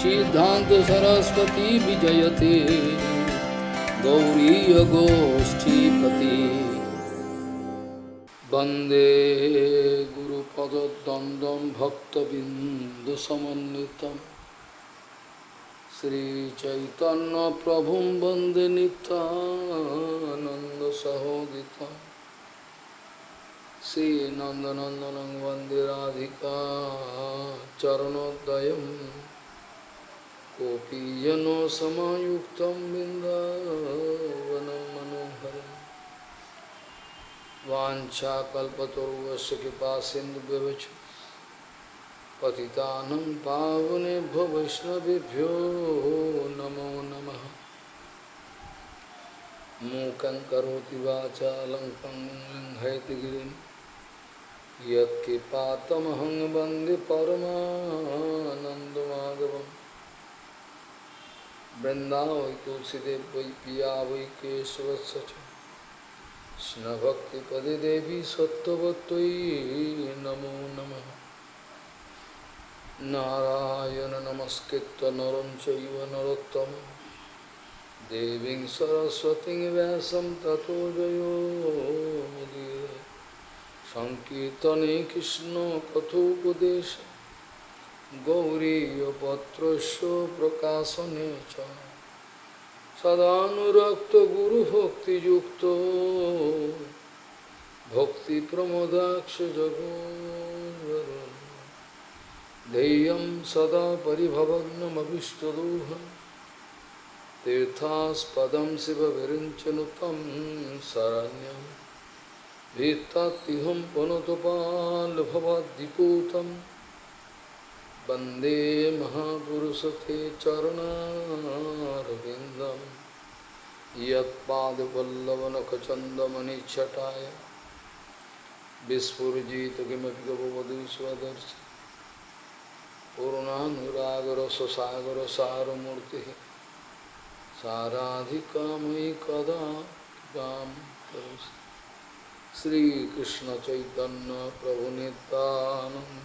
सिद्धांत सरस्वती विजयते गौरीय गोष्ठीपति वंदे गुरुपद्वंद्वं भक्तबिंदुसमन्वितं श्रीचैतन्य प्रभुं वंदे नित्यानंद सहोदितं श्रीनंदनंदनं वंदे राधिका चरणोदयं गोपीजनो समायुक्तं बिन्दावनं मनोहरम् वाञ्छाकल्पतरुश्च कृपासिन्धुभ्यश्च पतितानं पावनेभ्यो वैष्णवेभ्यो नमो नमः। मूकं करोति वाचालं पङ्गुं लङ्घयति गिरिं यत्कृपातमहं वन्दे परमानन्दमाधवम्। वृंदावै तुलसीदेव वै पिया वै केशवस्य च कृष्णभक्तिपदे देवी सत्त्ववत्त्वयि नमो नमः। नारायण नमस्कृत्य नरं चैव नरोत्तमं देवीं सरस्वतीं व्यासं ततो जयो मुदीरये। संकीर्तने कृष्ण कथोपदेश गौरीयपत्रस्य प्रकाशने च सदानुरक्त गुरुभक्तियुक्तो भक्तिप्रमोदाक्ष जगोद्वरुन् ध्येयं सदा परिभवग्नमभिष्टदोहं तीर्थास्पदं शिवविरिञ्चनुतं शरण्यं भीत्तात्तिहं पुनतपाल्भवद्दिपूतं वंदे महापुरुष ते चरणारविंदम यत्पादपल्लवनखचंदमणिच्छटाय विस्फुजित किमपि गपवधू स्वदर्शि पूर्णानुरागरससागर सारमूर्ति साराधिका मयि कदा कृपां करोषि। श्रीकृष्ण चैतन्य प्रभु नित्यानंद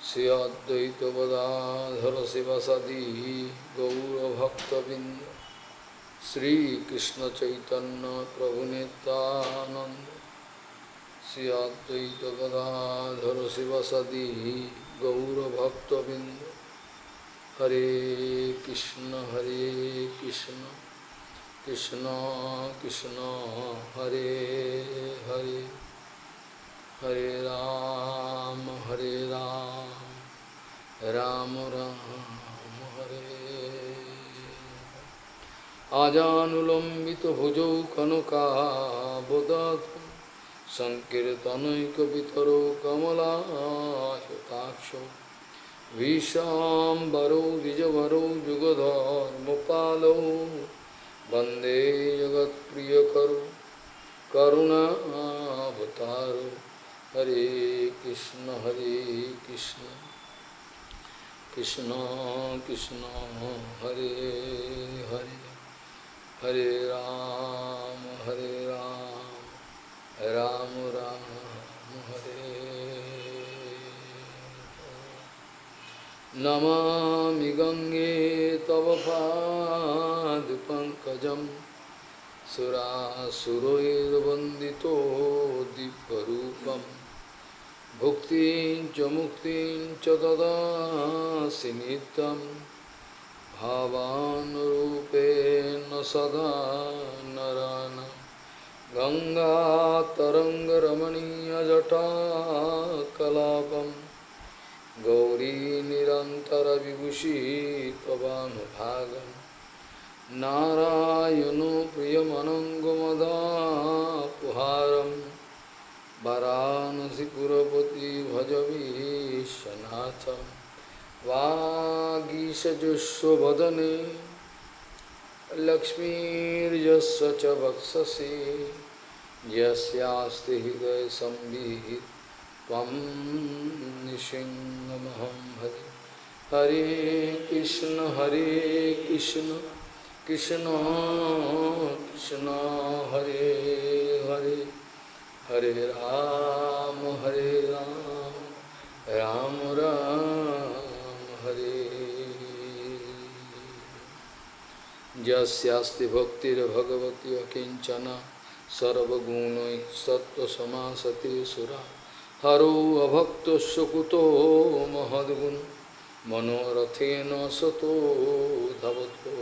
श्री अद्वैत गदाधर शिवसदी गौरभक्तबिंद श्रीकृष्ण चैतन्य प्रभु नित्यानंद श्री अद्वैत गदाधर शिवसदी गौरभक्तबिंद। हरे कृष्ण कृष्ण कृष्ण हरे हरे हरे राम राम राम हरे। आजानुलंबित भुजौ कनकावदातु संकीर्तनैकवितरो कमलायताक्षो विशाम्बरो द्विजवरो जुगधर्मपालो वन्दे जगत्प्रियकरो करुणावतारो। हरे कृष्ण कृष्ण कृष्ण हरे हरे हरे राम राम राम हरे। नमामि गंगे तव पादपङ्कजं सुरासुरैर्वन्दितो दिव्यरूपं भुक्तिं च मुक्तिं च ददासि नित्यं भावानुरूपेण सदा नराणां। गङ्गातरङ्गरमणीयजटाकलापं गौरी निरन्तरविभूषी त्वभानुभागं नारायणो प्रियमनङ्गमदापहारं वाराणसीपुरपति भजवीशनाथं। वागीशजुष्वदने लक्ष्मीर्यस्य च वक्षसि यस्यास्ति हृदय संविहित त्वं निशिंगमहं भजे। हरे कृष्ण कृष्ण कृष्ण हरे हरे हरे राम राम राम हरे यस्यास्ति भक्तिर्भगवती अकिंचना सर्वगुणैः सत्त्वसमासते सुरा हरो अभक्तस्य कुतो महद्गुण मनोरथेन सतो धवतो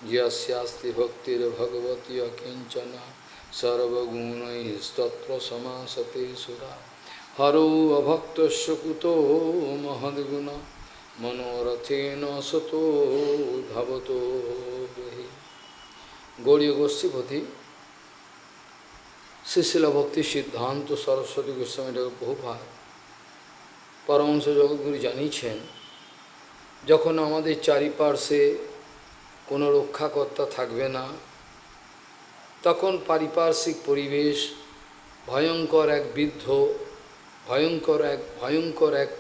यस्यास्ति भक्तिर्भगवती अकिंचना सर्वगुणैः तत्त्वसमासते सुरा हरो अभक्तस्य कुतो महद्गुण मनोरथेन सतो धवतो गौड़ीय गोस्वामी श्रीशिल भक्ति सिद्धांत सरस्वती गोस्वामी बहुभाग परमहंस जगद्गुरु জানিয়েছেন যখন আমাদের চারিপার্শ্বে কোনো রক্ষাকর্তা থাকবে না তখন পারিপার্শ্বিক পরিবেশ ভয়ঙ্কর এক বিদ্ধ ভয়ঙ্কর এক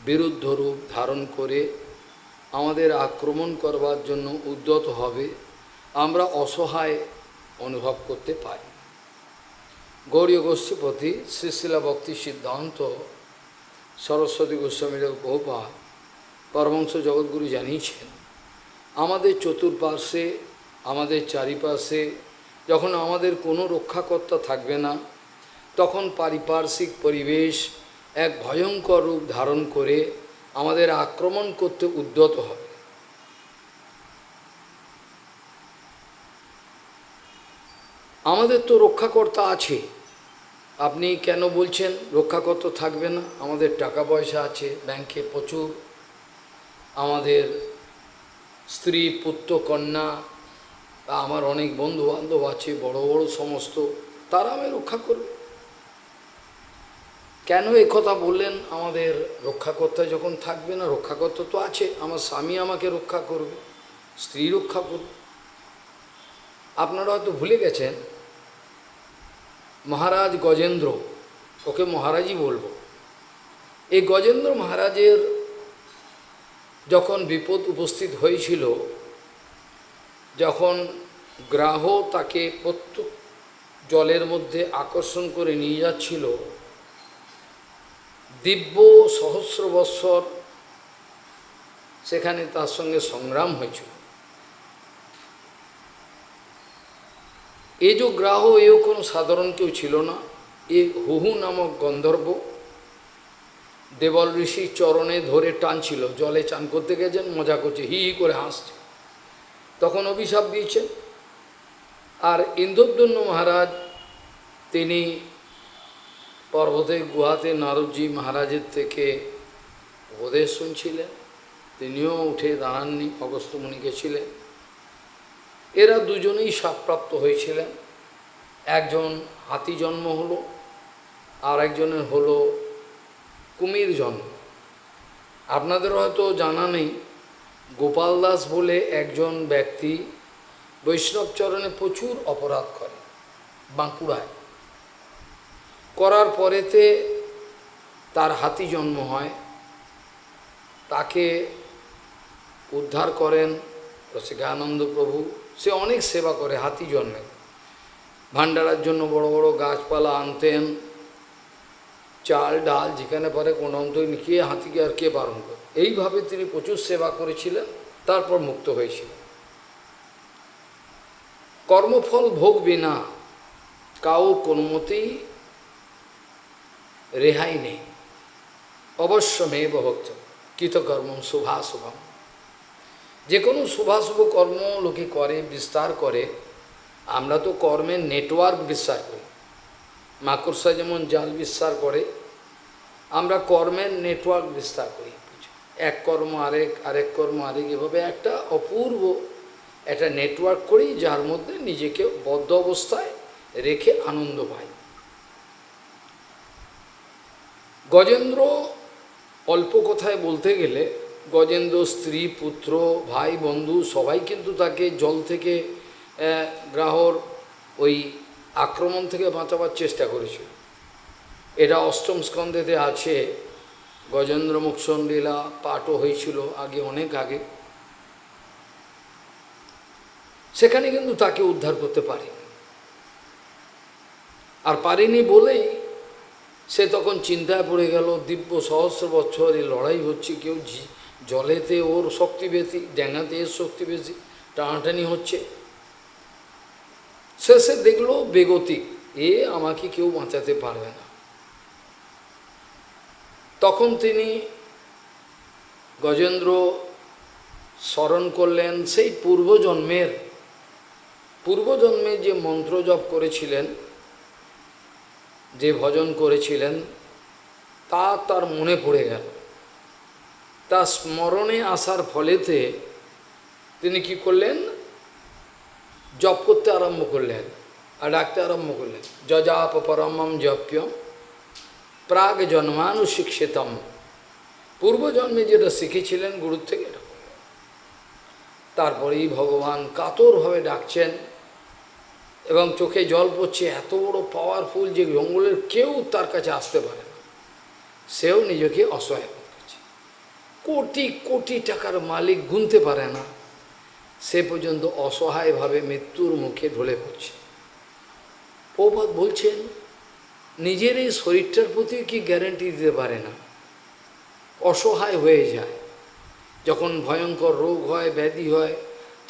বিরুদ্ধ রূপ ধারণ করে আমাদের আক্রমণ করবার জন্য উদ্যত হবে আমরা অসহায় অনুভব করতে পারি গৌড়ীয় গোস্বামী শ্রীশিলা ভক্তি সিদ্ধান্ত সরস্বতী গোস্বামীর বহুবার পরমহংস জগদ্গুরু জানিয়েছেন আমাদের চতুর্পার্শ্বে আমাদের চারিপাশে যখন আমাদের কোনো রক্ষাকর্তা থাকবে না তখন পারিপার্শ্বিক পরিবেশ এক ভয়ঙ্কর রূপ ধারণ করে আমাদের আক্রমণ করতে উদ্যত হবে আমাদের তো রক্ষাকর্তা আছে আপনি কেন বলছেন রক্ষাকর্তা থাকবে না আমাদের টাকা পয়সা আছে ব্যাংকে প্রচুর আমাদের স্ত্রী পুত্র কন্যা আমার অনেক বন্ধু বান্ধব আছে বড় বড় সমস্ত তারা আমি রক্ষা করবে কেন এই কথা বললেন আমাদের রক্ষাকর্তা যখন থাকবে না রক্ষাকর্তা তো আছে আমার স্বামী আমাকে রক্ষা করবে স্ত্রী রক্ষা করবে আপনারা হয়তো ভুলে গেছেন মহারাজ গজেন্দ্র ওকে মহারাজই বলবো এই গজেন্দ্র মহারাজের যখন বিপদ উপস্থিত হয়েছিল যখন গ্রাহ তাকে প্রত্যেক জলের মধ্যে আকর্ষণ করে নিয়ে যাচ্ছিল দিব্য সহস্র বৎসর সেখানে তার সঙ্গে সংগ্রাম হয়েছিল এই যে গ্রাহ এও কোনো সাধারণ কেউ ছিল না এ হুহু নামক গন্ধর্ব দেবল ঋষির চরণে ধরে টানছিল জলে চান করতে গেছেন মজা করছে হি হি করে হাসছে তখন অভিশাপ দিয়েছেন আর ইন্দ্রদ্যুম্ন মহারাজ তিনি পর্বতের গুহাতে নারদজি মহারাজের থেকে উপদেশ শুনছিলেন তিনিও উঠে দাঁড়াননি অগস্ত্যমুনি গেছিলেন এরা দুজনেই শাপপ্রাপ্ত হয়েছিলেন একজন হাতি জন্ম হলো আর একজনের হলো কুমির জন্ম আপনাদের হয়তো জানা নেই গোপাল দাস বলে একজন ব্যক্তি বৈষ্ণব চরণে প্রচুর অপরাধ করে বাঁকুড়ায় করার পরেতে তার হাতি জন্ম হয় তাকে উদ্ধার করেন রসিকানন্দ প্রভু সে অনেক সেবা করে হাতি জন্মে ভান্ডারার জন্য বড় বড় গাছপালা আনতেন চাল ডাল যেখানে পারে কোনো অন্ত নিয়ে হাতিকে আর কে বারণ করে এইভাবে তিনি প্রচুর সেবা করেছিলেন তারপর মুক্ত হয়েছিলেন কর্মফল ভোগ বিনা কাউ কোনো মতেই রেহাই নেই অবশ্যমেব ভক্ত কৃতকর্ম শুভাশুভম যে কোনো শুভাশুভ কর্ম লোকে করে বিস্তার করে আমরা তো কর্মের নেটওয়ার্ক বিস্তার করি মাকড়সা যেমন জাল বিস্তার করে আমরা কর্মের নেটওয়ার্ক বিস্তার করি এক কর্ম আরেক কর্ম আরেক এভাবে একটা অপূর্ব একটা নেটওয়ার্ক করি যার মধ্যে নিজেকে বদ্ধ অবস্থায় রেখে আনন্দ পাই গজেন্দ্র অল্প কথায় বলতে গেলে গজেন্দ্র স্ত্রী পুত্র ভাই বন্ধু সবাই কিন্তু তাকে জল থেকে গ্রাহর ওই আক্রমণ থেকে বাঁচাবার চেষ্টা করেছিল এটা অষ্টম স্কন্ধেতে আছে গজেন্দ্র মোক্ষণ লীলা পাঠও হয়েছিল আগে অনেক আগে সেখানে কিন্তু তাকে উদ্ধার করতে পারেনি আর পারেনি বলেই সে তখন চিন্তায় পড়ে গেল দিব্য সহস্র বছর এই লড়াই হচ্ছে কেউ জলেতে ওর শক্তি বেশি, ড্যাঙাতে এর শক্তি বেশি, টানাটানি হচ্ছে। শেষে দেখলো বেগতিক, এ আমাকে কেউ বাঁচাতে পারবে না। তখন তিনি গজেন্দ্র স্মরণ করলেন সেই পূর্বজন্মে যে মন্ত্র জপ করেছিলেন, যে ভজন করেছিলেন, তা তার মনে পড়ে গেল। তা স্মরণে আসার ফলেতে তিনি কি করলেন, জপ করতে আরম্ভ করলেন আর ডাকতে আরম্ভ করলেন, যজাপ পরমম জপ্যম প্রাগ জন্মানুশিক্ষিতম। পূর্বজন্মে যেটা শিখেছিলেন গুরুর থেকে এটা করলেন। তারপরেই ভগবান কাতরভাবে ডাকছেন এবং চোখে জল পড়ছে, এত বড় পাওয়ারফুল যে জঙ্গলের কেউ তার কাছে আসতে পারে না, সেও নিজেকে অসহায় বোধ করছে। কোটি কোটি টাকার মালিক, গুনতে পারে না, সে পর্যন্ত অসহায়ভাবে মৃত্যুর মুখে ঢলে পড়ছে। প্রভুপাদ বলছেন, নিজের এই শরীরটার প্রতি কি গ্যারেন্টি দিতে পারে না, অসহায় হয়ে যায়। যখন ভয়ঙ্কর রোগ হয়, ব্যাধি হয়,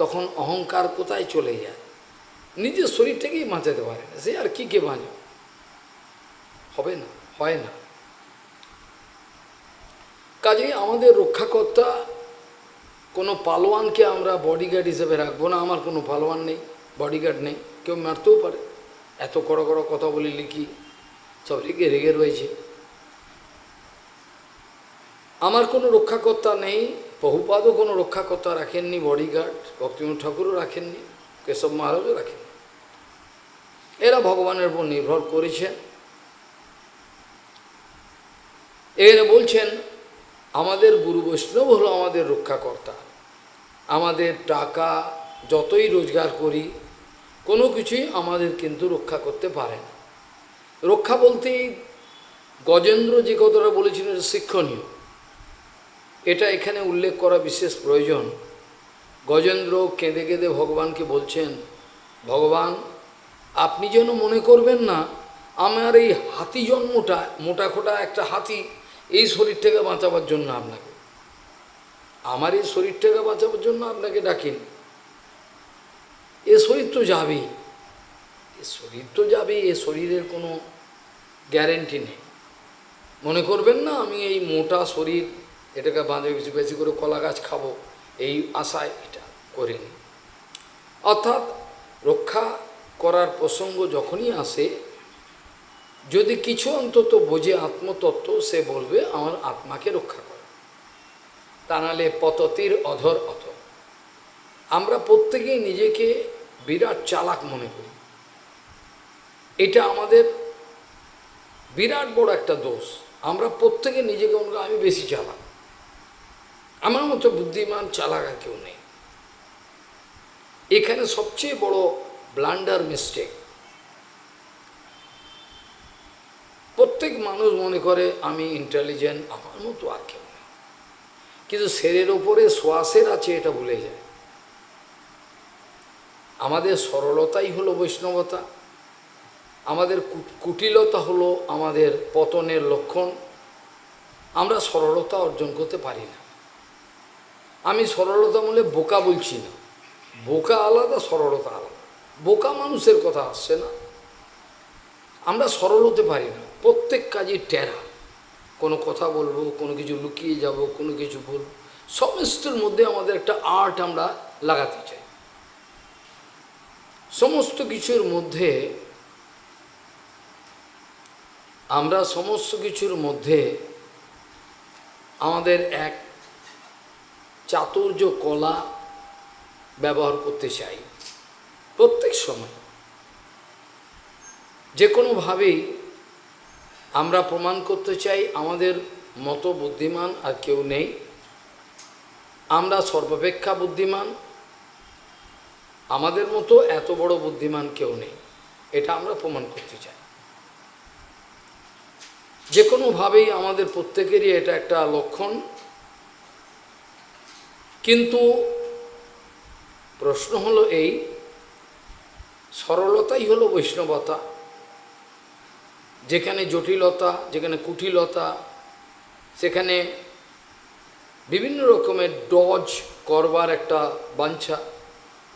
তখন অহংকার কোথায় চলে যায়, নিজের শরীরটাকেই বাঁচাতে পারে না, সে আর কি কে বাঁচা হবে না, হয় না। কাজেই আমাদের রক্ষাকর্তা কোনো পালোয়ানকে আমরা বডিগার্ড হিসেবে রাখবো না। আমার কোনো পালোয়ান নেই, বডিগার্ড নেই, কেউ মারতেও পারে। এত বড় বড় কথা বলে লিখি, সব রেগে রেগে রয়েছে। আমার কোনো রক্ষাকর্তা নেই, প্রভুপাদও কোনো রক্ষাকর্তা রাখেননি, বডিগার্ড ভক্তিবিনোদ ঠাকুরও রাখেননি, কেশব মহারাজও রাখেননি। এরা ভগবানের উপর নির্ভর করেছেন। এরা বলছেন, আমাদের গুরু বৈষ্ণব হলো আমাদের রক্ষাকর্তা। আমাদের টাকা যতই রোজগার করি, কোনো কিছুই আমাদের কিন্তু রক্ষা করতে পারে না। রক্ষা বলতেই গজেন্দ্র যে কথাটা বলেছিলেন শিক্ষণীয়, এটা এখানে উল্লেখ করা বিশেষ প্রয়োজন। গজেন্দ্র কেঁদে কেঁদে ভগবানকে বলছেন, ভগবান আপনি যেন মনে করবেন না আমার এই হাতি জন্মটা, মোটাখোটা একটা হাতি, এই শরীরটাকে বাঁচাবার জন্য আপনাকে, আমার এই শরীরটাকে বাঁচাবার জন্য আপনাকে ডাকেন। এ শরীর তো যাবেই, এ শরীর তো যাবেই, এ শরীরের কোনো গ্যারেন্টি নেই। মনে করবেন না আমি এই মোটা শরীর, এটাকে বাঁধে বেশি বেশি করে কলা গাছ খাবো, এই আশায় এটা করিনি। অর্থাৎ রক্ষা করার প্রসঙ্গ যখনই আসে, যদি কিছু অন্তত বোঝে আত্মতত্ত্ব, সে বলবে আমার আত্মাকে রক্ষা করে, তা নাহলে পততির অধর অথ। আমরা প্রত্যেকেই নিজেকে বিরাট চালাক মনে করি, এটা আমাদের বিরাট বড় একটা দোষ। আমরা প্রত্যেকে নিজেকে মনে করি আমি বেশি চালাক, আমার মতো বুদ্ধিমান চালাক আর কেউ নেই। এখানে সবচেয়ে বড় ব্লান্ডার মিস্টেক। প্রত্যেক মানুষ মনে করে আমি ইন্টেলিজেন্ট, আমার মতো আর কেউ নেই, কিন্তু শরীরের ওপরে শ্বাসের আছে এটা ভুলে যায়। আমাদের সরলতাই হলো বৈষ্ণবতা, আমাদের কুটিলতা হলো আমাদের পতনের লক্ষণ। আমরা সরলতা অর্জন করতে পারি না। আমি সরলতা বলে বোকা বলছি না, বোকা আলাদা, সরলতা আলাদা। বোকা মানুষের কথা আসছে না, আমরা সরল হতে পারি না, প্রত্যেক কাজে টেরা। কোনো কথা বলবো, কোনো কিছু লুকিয়ে যাব, কোনো কিছু বলবো, সমস্তের মধ্যে আমাদের একটা আর্ট আমরা লাগাতে চাই। সমস্ত কিছুর মধ্যে আমরা সমস্ত কিছুর মধ্যে আমাদের এক চাতুর্য কলা ব্যবহার করতে চাই প্রত্যেক সময়। যে কোনোভাবেই আমরা প্রমাণ করতে চাই আমাদের মতো বুদ্ধিমান আর কেউ নেই, আমরা সর্বাপেক্ষা বুদ্ধিমান, আমাদের মতো এত বড় বুদ্ধিমান কেউ নেই, এটা আমরা প্রমাণ করতে চাই। যে কোনোভাবেই আমাদের প্রত্যেকেরই এটা একটা লক্ষণ। কিন্তু প্রশ্ন হলো এই, সরলতাই হলো বৈষ্ণবতা। যেখানে জটিলতা, যেখানে কুটিলতা, সেখানে বিভিন্ন রকমের ডজ করবার একটা বাঞ্ছা।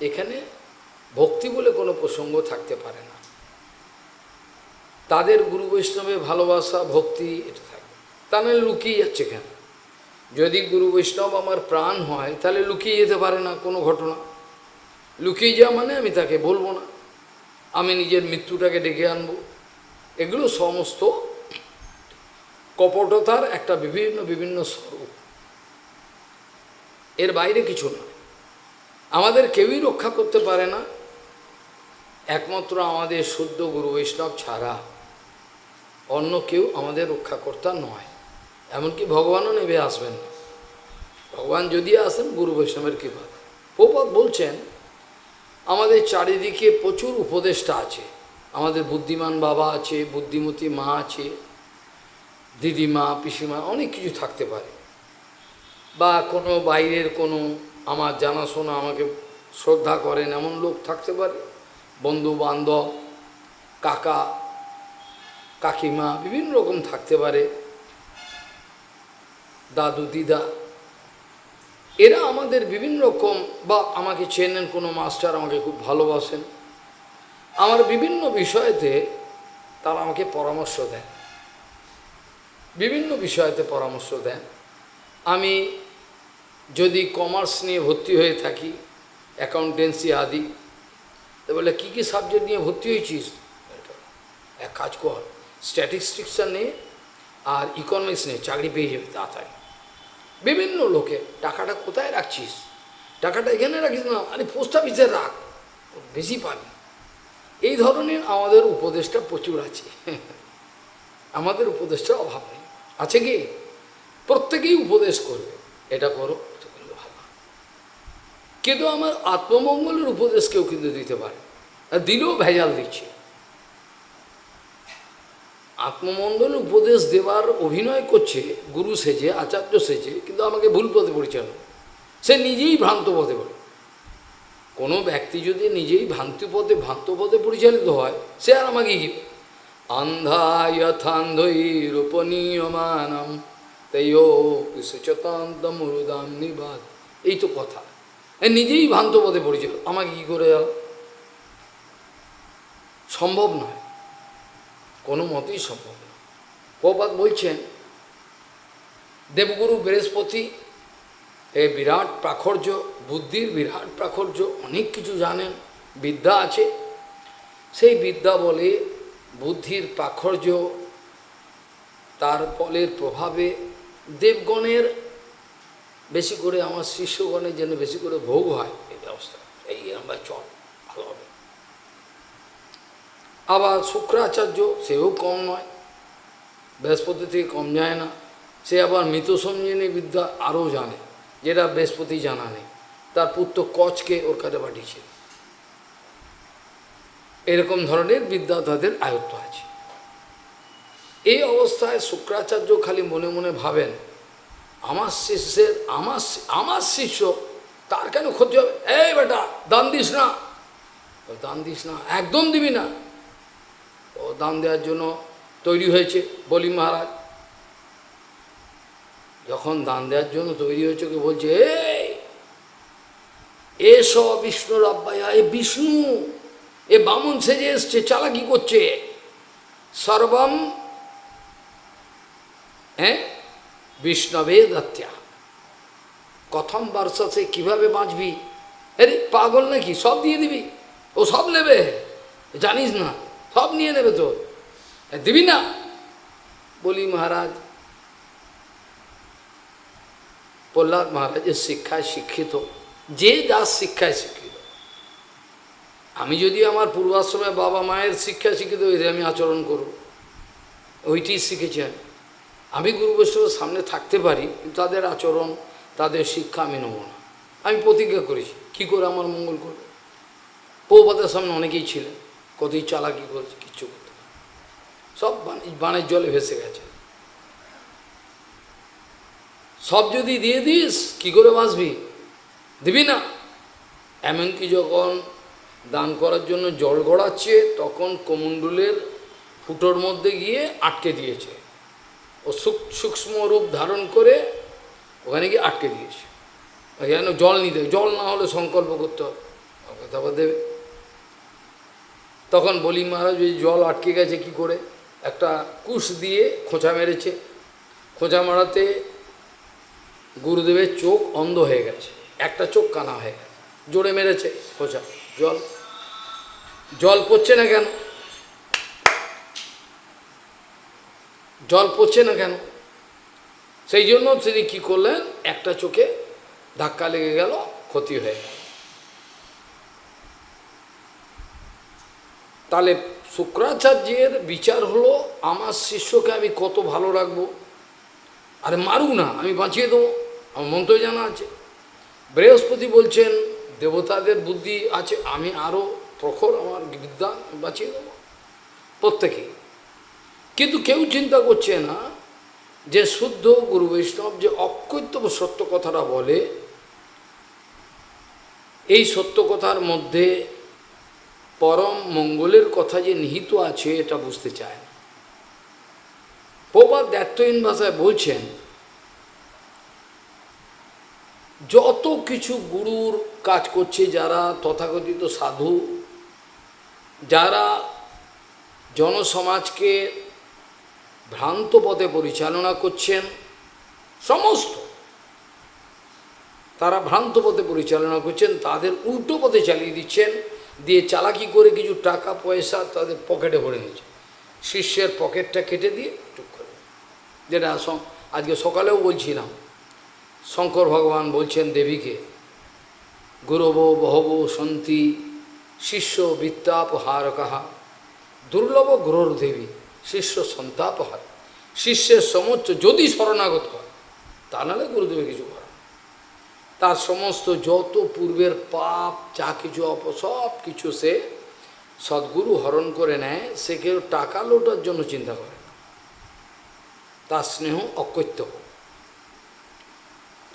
এখানে ভক্তি বলে কোনো প্রসঙ্গ থাকতে পারে না। তাদের গুরু বৈষ্ণবে ভালোবাসা ভক্তি এটা থাকবে, তা নাহলে লুকিয়ে যাচ্ছে কেন? যদি গুরু বৈষ্ণব আমার প্রাণ হয় তাহলে লুকিয়ে যেতে পারে না কোনো ঘটনা। লুকিয়ে যাওয়া মানে আমি তাকে বলবো না, আমি নিজের মৃত্যুটাকে ডেকে আনবো। এগুলো সমস্ত কপটতার একটা বিভিন্ন বিভিন্ন স্বরূপ, এর বাইরে কিছু নয়। আমাদের কেউই রক্ষা করতে পারে না, একমাত্র আমাদের শুদ্ধ গুরু বৈষ্ণব ছাড়া অন্য কেউ আমাদের রক্ষাকর্তা নয়। এমনকি ভগবানও নেমে আসবেন না। ভগবান যদি আসেন গুরু বৈষ্ণবের কৃপা। প্রভুপাদ বলছেন আমাদের চারিদিকে প্রচুর উপদেষ্টা আছে, আমাদের বুদ্ধিমান বাবা আছে, বুদ্ধিমতী মা আছে, দিদিমা পিসিমা অনেক কিছু থাকতে পারে, বা কোনো বাইরের কোনো আমার জানাশোনা আমাকে শ্রদ্ধা করেন এমন লোক থাকতে পারে, বন্ধু বান্ধব, কাকা কাকিমা বিভিন্ন রকম থাকতে পারে, দাদু দিদা, এরা আমাদের বিভিন্ন রকম, বা আমাকে চেনেন কোনো মাস্টার আমাকে খুব ভালোবাসেন, আমার বিভিন্ন বিষয়েতে তারা আমাকে পরামর্শ দেন, বিভিন্ন বিষয়েতে পরামর্শ দেন। আমি যদি কমার্স নিয়ে ভর্তি হয়ে থাকি, অ্যাকাউন্টেন্সি আদি, তো বলে কী কী সাবজেক্ট নিয়ে ভর্তি হয়েছিস, এক কাজ কর স্ট্যাটিস্টিক্সটা নে আর ইকোনমিক্স নিয়ে, চাকরি পেয়ে যাবে তাড়াতাড়ি। বিভিন্ন লোকে টাকাটা কোথায় রাখছিস, টাকাটা এখানে রাখিস না, আরে পোস্ট অফিসে রাখ, বেশি পাবি। এই ধরনের আমাদের উপদেশটা প্রচুর আছে। আমাদের উপদেশটার অভাব নেই, আছে কি? প্রত্যেকেই উপদেশ করবে, এটা করো এটা করলে ভালো। কিন্তু আমার আত্মমঙ্গলের উপদেশ কেউ কিন্তু দিতে পারে, আর দিলেও ভেজাল দিচ্ছে। আত্মমঙ্গল উপদেশ দেওয়ার অভিনয় করছে গুরু সেজে, আচার্য সেজে, কিন্তু আমাকে ভুল পথে পরিচালনা, সে নিজেই ভ্রান্ত পথে পড়ে। কোনো ব্যক্তি যদি নিজেই ভ্রান্ত পথে পরিচালিত হয়, সে আর আমাকে কি অন্ধা যথান্ধৈরূপনীয়মানম তেয় পিসচতান্তমুরুদাম নিবাদ, এই তো কথা। নিজেই ভ্রান্ত পথে পরিচালিত, আমাকে কী করে সম্ভব নয়, কোনো মতেই সম্ভব না। প্রভুপাদ বলছেন দেবগুরু বৃহস্পতি এ বিরাট প্রাখর্য, বুদ্ধির বিরাট প্রাখর্য, অনেক কিছু জানেন, বিদ্যা আছে। সেই বিদ্যা বলে বুদ্ধির প্রাখর্য, তার ফলের প্রভাবে দেবগণের বেশি করে, আমার শিষ্যগণের যেন বেশি করে ভোগ হয়, এই ব্যবস্থা, এই আমরা চল ভালো হবে। আবার শুক্রাচার্য, সেও কম নয়, বৃহস্পতি থেকে কম যায় না। সে আবার মৃত সঞ্জীবনী বিদ্যা আরও জানে, যেটা বৃহস্পতি জানা নেই। তার পুত্র কচকে ওর কাছে পাঠিয়েছিল। এরকম ধরনের বিদ্যা তাদের আয়ত্ত আছে। এই অবস্থায় শুক্রাচার্য খালি মনে মনে ভাবেন আমার শিষ্যের, আমার শিষ্য, তার কেন ক্ষতি হবে? এই বেটা দান দিস না, দান দিস না, একদম দিবি না। ও দান দেওয়ার জন্য তৈরি হয়েছে বলি মহারাজ। যখন দান দেওয়ার জন্য তৈরি হয়েছে, ওকে বলছে এসব বিষ্ণুর আব্বায়া, এ বিষ্ণু, এ বামুন সেজে এসছে, চালাকি করছে। সর্বম বিষ্ণবে দত্যা, কথম বর্ষে কীভাবে বাঁচবি? আরে পাগল নাকি, সব দিয়ে দিবি? ও সব নেবে, জানিস না, সব নিয়ে নেবে, তো দিবি না? বলি মহারাজ, প্রহ্লাদ মহারাজের শিক্ষায় শিক্ষিত, যে যার শিক্ষায় শিক্ষিত। আমি যদি আমার পূর্বাশ্রমে বাবা মায়ের শিক্ষায় শিক্ষিত হয়েছে, আমি আচরণ করব, ওইটি শিখেছি। আমি গুরু বৈষ্ণবের সামনে থাকতে পারি, কিন্তু তাদের আচরণ, তাদের শিক্ষা আমি নেব না। আমি প্রতিজ্ঞা করেছি, কী করে আমার মঙ্গল করবে। প্রভুপাদের সামনে অনেকেই ছিলেন, কতই চালাকি করেছে, কিচ্ছু করতে পারে, সব বানের জলে ভেসে গেছে। সব যদি দিয়ে দিস, কী করে বাঁচবি? দিবি না। এমনকি যখন দান করার জন্য জল গড়াচ্ছে, তখন কমণ্ডলের ফুটোর মধ্যে গিয়ে আটকে দিয়েছে। ও সূক্ষ্ম রূপ ধারণ করে ওখানে গিয়ে আটকে দিয়েছে। যেন জল নিতে, জল না হলে সংকল্প করতে হবে, তারপর দেবে। তখন বলি মহারাজ ওই জল আটকে গেছে কি করে, একটা কুশ দিয়ে খোঁচা মেরেছে, খোঁচা মারাতে গুরুদেবের চোখ অন্ধ হয়ে গেছে, একটা চোখ কানা হয়ে গেছে, জোরে মেরেছে খোঁচা, জল জল পড়ছে না কেন, জল পড়ছে না কেন? সেই জন্য তিনি কী করলেন, একটা চোখে ধাক্কা লেগে গেল, ক্ষতি হয়ে গেল। তাহলে শুক্রাচার্যের বিচার হলো, আমার শিষ্যকে আমি কত ভালো রাখবো, আরে মারুক না, আমি বাঁচিয়ে দেবো, আমার মন্ত্র জানা আছে। বৃহস্পতি বলছেন দেবতাদের বুদ্ধি আছে, আমি আরও প্রখর, আমার বিদ্যা, বাঁচিয়ে দেবো প্রত্যেকেই। কিন্তু কেউ চিন্তা করছে না যে শুদ্ধ গুরু বৈষ্ণব যে অকৈতব সত্য কথাটা বলে, এই সত্য কথার মধ্যে পরম মঙ্গলের কথা যে নিহিত আছে এটা বুঝতে চায় না। প্রভুপাদ দ্ব্যর্থহীন ভাষায় বলছেন, যত কিছু গুরুর কাজ করছে যারা তথাকথিত সাধু, যারা জনসমাজকে ভ্রান্ত পথে পরিচালনা করছেন, সমস্ত তারা ভ্রান্ত পথে পরিচালনা করছেন, তাদের উল্টো পথে চালিয়ে দিচ্ছেন, দিয়ে চালাকি করে কিছু টাকা পয়সা তাদের পকেটে ভরে নিচ্ছে, শিষ্যের পকেটটা কেটে দিয়ে টুক করে। যেটা আজকে সকালেও বলছিলাম, শঙ্কর ভগবান বলছেন দেবীকে, গুরব বহব সন্তি শিষ্য বিত্তাপহার কাহা দুর্লভ গুরুর দেবী শিষ্য সন্তাপহার। শিষ্যের সমস্ত যদি শরণাগত হয়, তা নাহলে গুরুদেবের কিছু করা, তার সমস্ত যত পূর্বের পাপ যা কিছু সব কিছু সে সদ্গুরু হরণ করে নেয়। সে কেউ টাকা লোটার জন্য চিন্তা করে না, তার স্নেহ অকৈত্যব।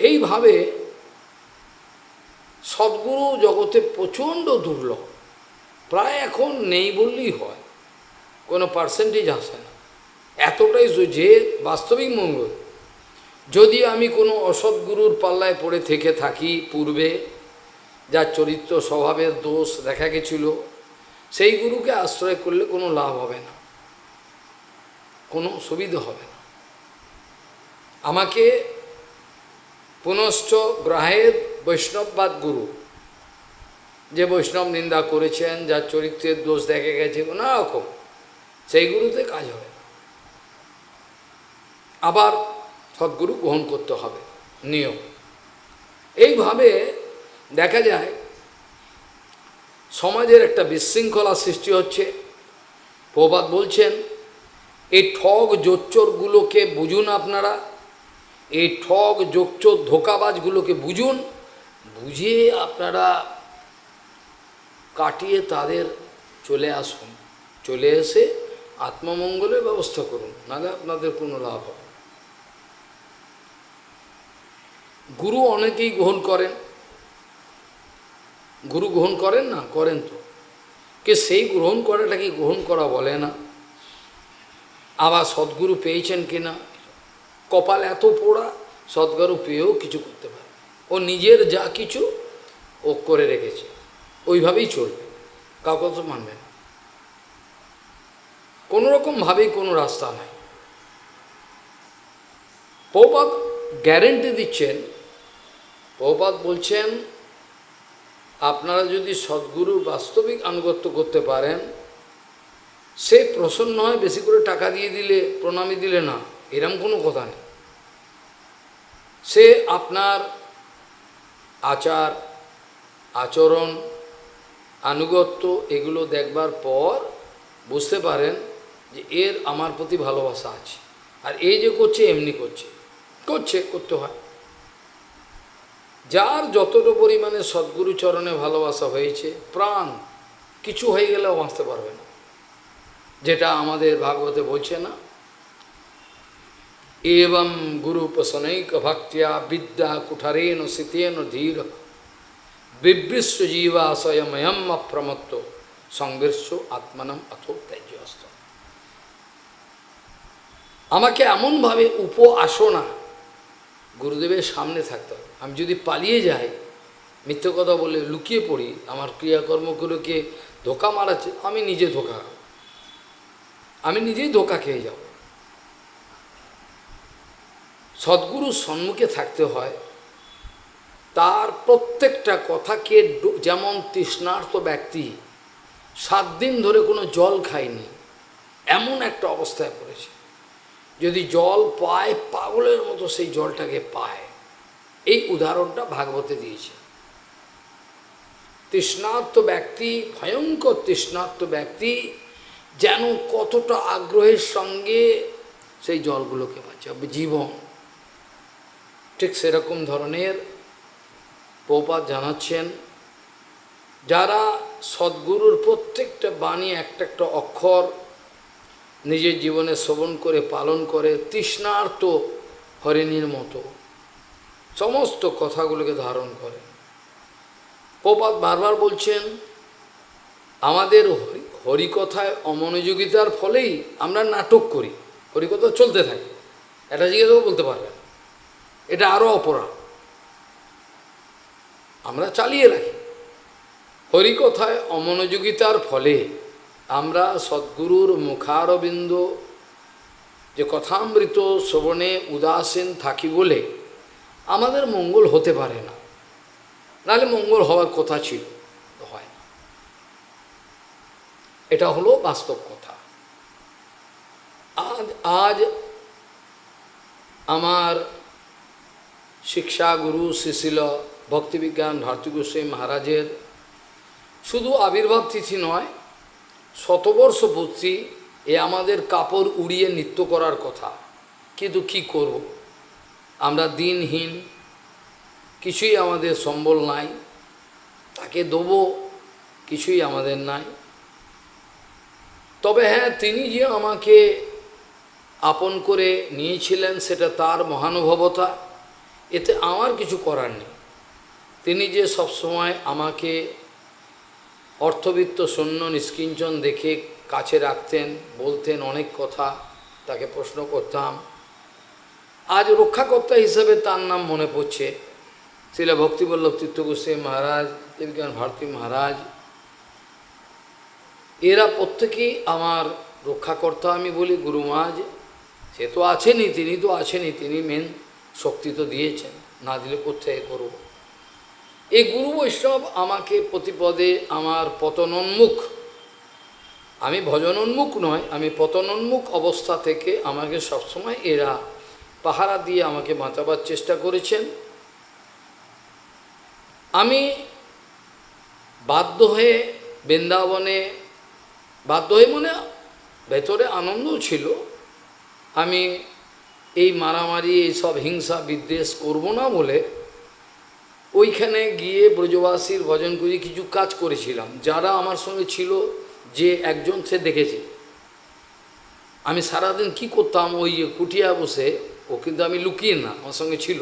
এইভাবে সদ্গুরু জগতে প্রচণ্ড দুর্লভ, প্রায় এখন নেই বললেই হয়, কোনো পার্সেন্টেজ আসে না, এতটাই যে বাস্তবিক মঙ্গল। যদি আমি কোনো অসৎগুরুর পাল্লায় পড়ে থেকে থাকি পূর্বে, যার চরিত্র স্বভাবের দোষ দেখা গেছিল, সেই গুরুকে আশ্রয় করলে কোনো লাভ হবে না, কোনো সুবিধা হবে না। আমাকে পুনশ্চ গ্রাহের বৈষ্ণববাদ গুরু, যে বৈষ্ণব নিন্দা করেছেন, যার চরিত্রের দোষ দেখা গেছে না রকম, সেই গুরুতে কাজ হবে না, আবার সদ্গুরু গ্রহণ করতে হবে, নিয়ম। এইভাবে দেখা যায় সমাজের একটা বিশৃঙ্খলা সৃষ্টি হচ্ছে। প্রবাদ বলছেন, এই ঠগ জোচ্চোরগুলোকে বুঝুন আপনারা, এই ঠগ জোচ্চোর ধোঁকাবাজগুলোকে বুঝুন, বুঝিয়ে আপনারা কাটিয়ে তাদের চলে আসুন, চলে এসে আত্মমঙ্গলের ব্যবস্থা করুন, নাহলে আপনাদের কোনো লাভ হবে। গুরু অনেকেই গ্রহণ করেন, গুরু গ্রহণ করেন না, করেন তো, কে সেই গ্রহণ করাটাকে গ্রহণ করা বলে না। আবার সদ্গুরু পেয়েছেন কিনা, কপাল এত পোড়া, সদ্গুরু পেয়েও কিছু করতে পারে, ও নিজের যা কিছু ও করে রেখেছে, ওইভাবেই চলবে, কাউকে তো মানবে না, কোনোরকমভাবেই কোনো রাস্তা নাই। প্রভুপাদ গ্যারেন্টি দিচ্ছেন, প্রভুপাদ বলছেন, আপনারা যদি সদ্গুরুর বাস্তবিক আনুগত্য করতে পারেন, সে প্রসন্ন হয় বেশি করে টাকা দিয়ে দিলে, প্রণামী দিলে না, এরম কোনো কথা নেই। সে আপনার আচার আচরণ আনুগত্য এগুলো দেখবার পর বুঝতে পারেন যে এর আমার প্রতি ভালোবাসা আছে, আর এই যে করছে এমনি করছে, করতে হয়। যার যতটা পরিমাণে সদ্গুরু চরণে ভালোবাসা হয়েছে, প্রাণ কিছু হয়ে গেলেও বাঁচতে পারবে না, যেটা আমাদের ভাগবতে বলছে না, एवं गुरुपसनैक भक्त्या विद्या कुठरेण सितेन धीर विभ्रष्ट जीवाशयमयम अप्रमत्तो সংবীর্ষ আত্মানম অথো ত্যাজ্যস্ত। আমাকে এমনভাবে উপআসনা গুরুদেবের সামনে থাকতে হবে। আমি যদি পালিয়ে যাই, মিথ্যে কথা বলে লুকিয়ে পড়ি, আমার ক্রিয়াকর্মগুলোকে ধোঁকা মারাচ্ছে, আমি নিজেই ধোঁকা খেয়ে যাব। সদ্গুরুর সম্মুখে থাকতে হয়, তার প্রত্যেকটা কথাকে, যেমন তৃষ্ণার্ত ব্যক্তি 7 দিন ধরে কোনো জল খায়নি, এমন একটা অবস্থায় পড়েছে, যদি জল পায় পাগলের মতো সেই জলটাকে পায়। এই উদাহরণটা ভাগবতে দিয়েছে। তৃষ্ণার্ত ব্যক্তি, ভয়ঙ্কর তৃষ্ণার্ত ব্যক্তি যেন কতটা আগ্রহের সঙ্গে সেই জলগুলোকে বাঁচাবে জীবন, ঠিক সেরকম ধরনের প্রভুপাদ জানাচ্ছেন, যারা সদ্গুরুর প্রত্যেকটা বাণী, একটা একটা অক্ষর নিজের জীবনে শ্রবণ করে পালন করে, তৃষ্ণার্ত হরিণীর মতো সমস্ত কথাগুলোকে ধারণ করে। প্রভুপাদ বারবার বলছেন, আমাদের হরিকথায় অমনোযোগিতার ফলেই আমরা নাটক করি, হরিকথা চলতে থাকে, এটা জিজ্ঞেসও বলতে পারবে না, এটা আরও অপরাধ, আমরা চালিয়ে রাখি। হরিকথায় অমনোযোগিতার ফলে আমরা সদ্গুরুর মুখারবিন্দ যে কথামৃত শ্রবণে উদাসীন থাকি বলে আমাদের মঙ্গল হতে পারে না, নাহলে মঙ্গল হওয়ার কথা ছিল, হয় না। এটা হলো বাস্তব কথা। আজ আমার শিক্ষাগুরু শ্রীশিল ভক্তিবিজ্ঞান ভারতী গোস্বামী মহারাজের শুধু আবির্ভাব তিথি নয়, শতবর্ষ পূর্তি, এ আমাদের কাপড় উড়িয়ে নৃত্য করার কথা, কিন্তু কি করব, আমরা দিনহীন, কিছুই আমাদের সম্বল নাই, তাকে দেবো কিছুই আমাদের নাই। তবে হ্যাঁ, তিনি যে আমাকে আপন করে নিয়েছিলেন সেটা তার মহানুভবতা, এতে আমার কিছু করার নেই। তিনি যে সবসময় আমাকে অর্থবিত্ত শূন্য নিষ্কিঞ্চন দেখে কাছে রাখতেন, বলতেন অনেক কথা, তাকে প্রশ্ন করতাম। আজ রক্ষাকর্তা হিসেবে তার নাম মনে পড়ছে, শ্রীল ভক্তিবল্লভ তীর্থ গোস্বামী মহারাজ, দেবজ্ঞান ভারতী মহারাজ, এরা প্রত্যেকেই আমার রক্ষাকর্তা। আমি বলি গুরু মহারাজ, সে তো আছেনই, তিনি তো আছেনই, তিনি মেন শক্তি তো দিয়েছেন, না দিলে কোথায় করব। এই গুরু বৈষ্ণব আমাকে প্রতিপদে আমার পতনোন্মুখ, আমি ভজনোন্মুখ নয়, আমি পতনোন্মুখ অবস্থা থেকে আমাকে সবসময় এরা পাহারা দিয়ে আমাকে বাঁচাবার চেষ্টা করেছেন। আমি বাধ্য হয়ে বৃন্দাবনে, বাধ্য হয়ে মানে ভেতরে আনন্দও ছিল, আমি এই মারামারি, এইসব হিংসা বিদ্বেষ করব না বলে ওইখানে গিয়ে ব্রজবাসীর ভজন করে কিছু কাজ করেছিলাম। যারা আমার সঙ্গে ছিল, যে একজন সে দেখেছে আমি সারাদিন কি করতাম, ওই কুটিয়া বসে, ও কিন্তু আমি লুকিয়ে না, আমার সঙ্গে ছিল,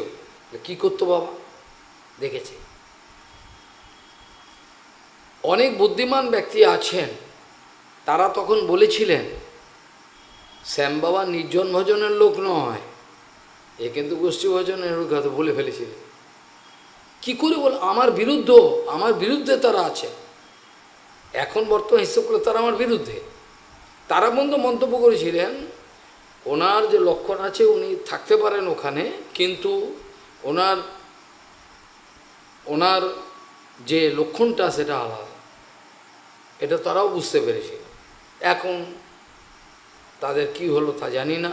কি করতো বাবা দেখেছে। অনেক বুদ্ধিমান ব্যক্তি আছেন, তারা তখন বলেছিলেন শ্যাম বাবা নির্জন ভজনের লোক নয়, এ কিন্তু গোষ্ঠী ভজনের কথা বলে ফেলেছিলেন। কি করে বল, আমার বিরুদ্ধে তারা আছে, এখন বর্তমান হিসাব করলে তারা আমার বিরুদ্ধে। তারা বন্ধু মন্তব্য করেছিলেন, ওনার যে লক্ষণ আছে উনি থাকতে পারেন ওখানে, কিন্তু ওনার যে লক্ষণটা সেটা আলাদা, এটা তারাও বুঝতে পেরেছিল। এখন তাদের কি হলো তা জানি না।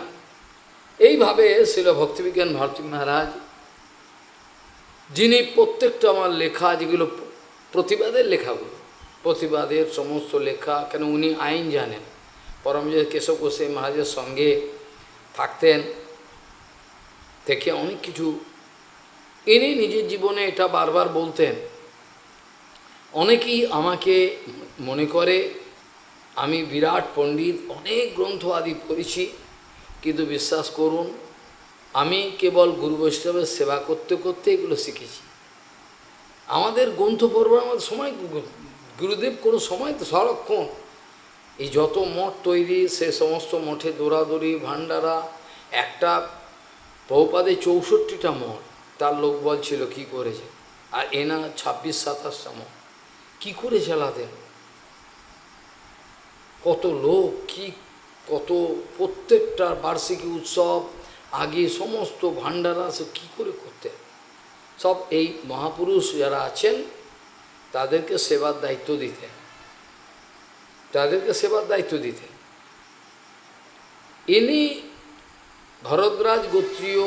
এইভাবে ছিল ভক্তিবিজ্ঞান ভারতী মহারাজ, যিনি প্রত্যেকটা আমার লেখা, যেগুলো প্রতিবাদের লেখাগুলো, প্রতিবাদের সমস্ত লেখা, কেন উনি আইন জানেন, পরমজয় কেশব গোস্বামী মহারাজের সঙ্গে থাকতেন, থেকে অনেক কিছু ইনি নিজের জীবনে এটা বারবার বলতেন। অনেকেই আমাকে মনে করে আমি বিরাট পণ্ডিত, অনেক গ্রন্থ আদি পড়েছি, কিন্তু বিশ্বাস করুন আমি কেবল গুরু বৈষ্ণবের সেবা করতে করতে এগুলো শিখেছি। আমাদের গ্রন্থ পড়বার আমাদের সময়, গুরুদেব কোনো সময় তো সারাক্ষণ এই যত মঠ তৈরি, সে সমস্ত মঠে দৌড়াদৌড়ি, ভান্ডারা, একটা প্রভুপাদের 64টা মঠ, তার লোক বল ছিল কী করেছে, আর এনা 26-27টা মঠ কী করে চালাতেন, কত লোক কি, কত প্রত্যেকটা বার্ষিকী উৎসব আগে সমস্ত ভান্ডারা সব কী করে করতেন। সব এই মহাপুরুষ যারা আছেন তাদেরকে সেবার দায়িত্ব দিতেন, তাদেরকে সেবার দায়িত্ব দিতেন। ইনি ভরদ্বাজ গোত্রীয়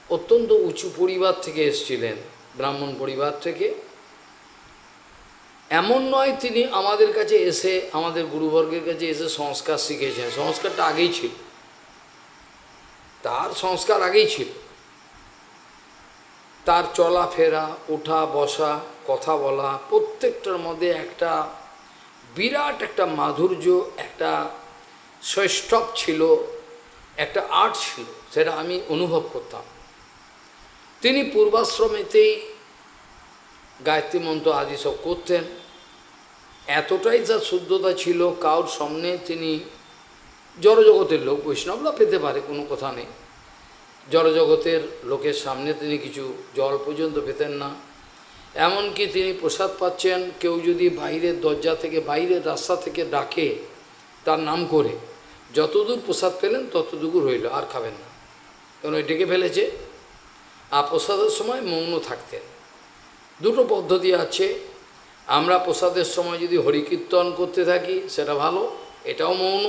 অত্যন্ত উঁচু পরিবার থেকে এসেছিলেন, ব্রাহ্মণ পরিবার থেকে। এমন নয় তিনি আমাদের কাছে এসে, আমাদের গুরুবর্গের কাছে এসে সংস্কার শিখেছেন, সংস্কারটা আগেই ছিল, তার সংস্কার আগেই ছিল। তার চলাফেরা, ওঠা বসা, কথা বলা, প্রত্যেকটার মধ্যে একটা বিরাট একটা মাধুর্য, একটা শৈষ্ঠব ছিল, একটা আর্ট ছিল, সেটা আমি অনুভব করতাম। তিনি পূর্বাশ্রমেতেই গায়ত্রী মন্ত্র আদি সব করতেন। এতটাই তার শুদ্ধতা ছিল, কারোর সামনে তিনি, জড়জগতের লোক, বৈষ্ণবরা পেতে পারে, কোনো কথা নেই, জড়জগতের লোকের সামনে তিনি কিছু জল পর্যন্ত পেতেন না। এমনকি তিনি প্রসাদ পাচ্ছেন, কেউ যদি বাইরের দরজা থেকে, বাইরের রাস্তা থেকে ডাকে তার নাম করে, যতদূর প্রসাদ পেলেন ততটুকু রইল, আর খাবেন না, কারণ ওই ডেকে ফেলেছে। আর প্রসাদের সময় মৌন থাকতেন। দুটো পদ্ধতি আছে, আমরা প্রসাদের সময় যদি হরিকীর্তন করতে থাকি সেটা ভালো, এটাও মৌন।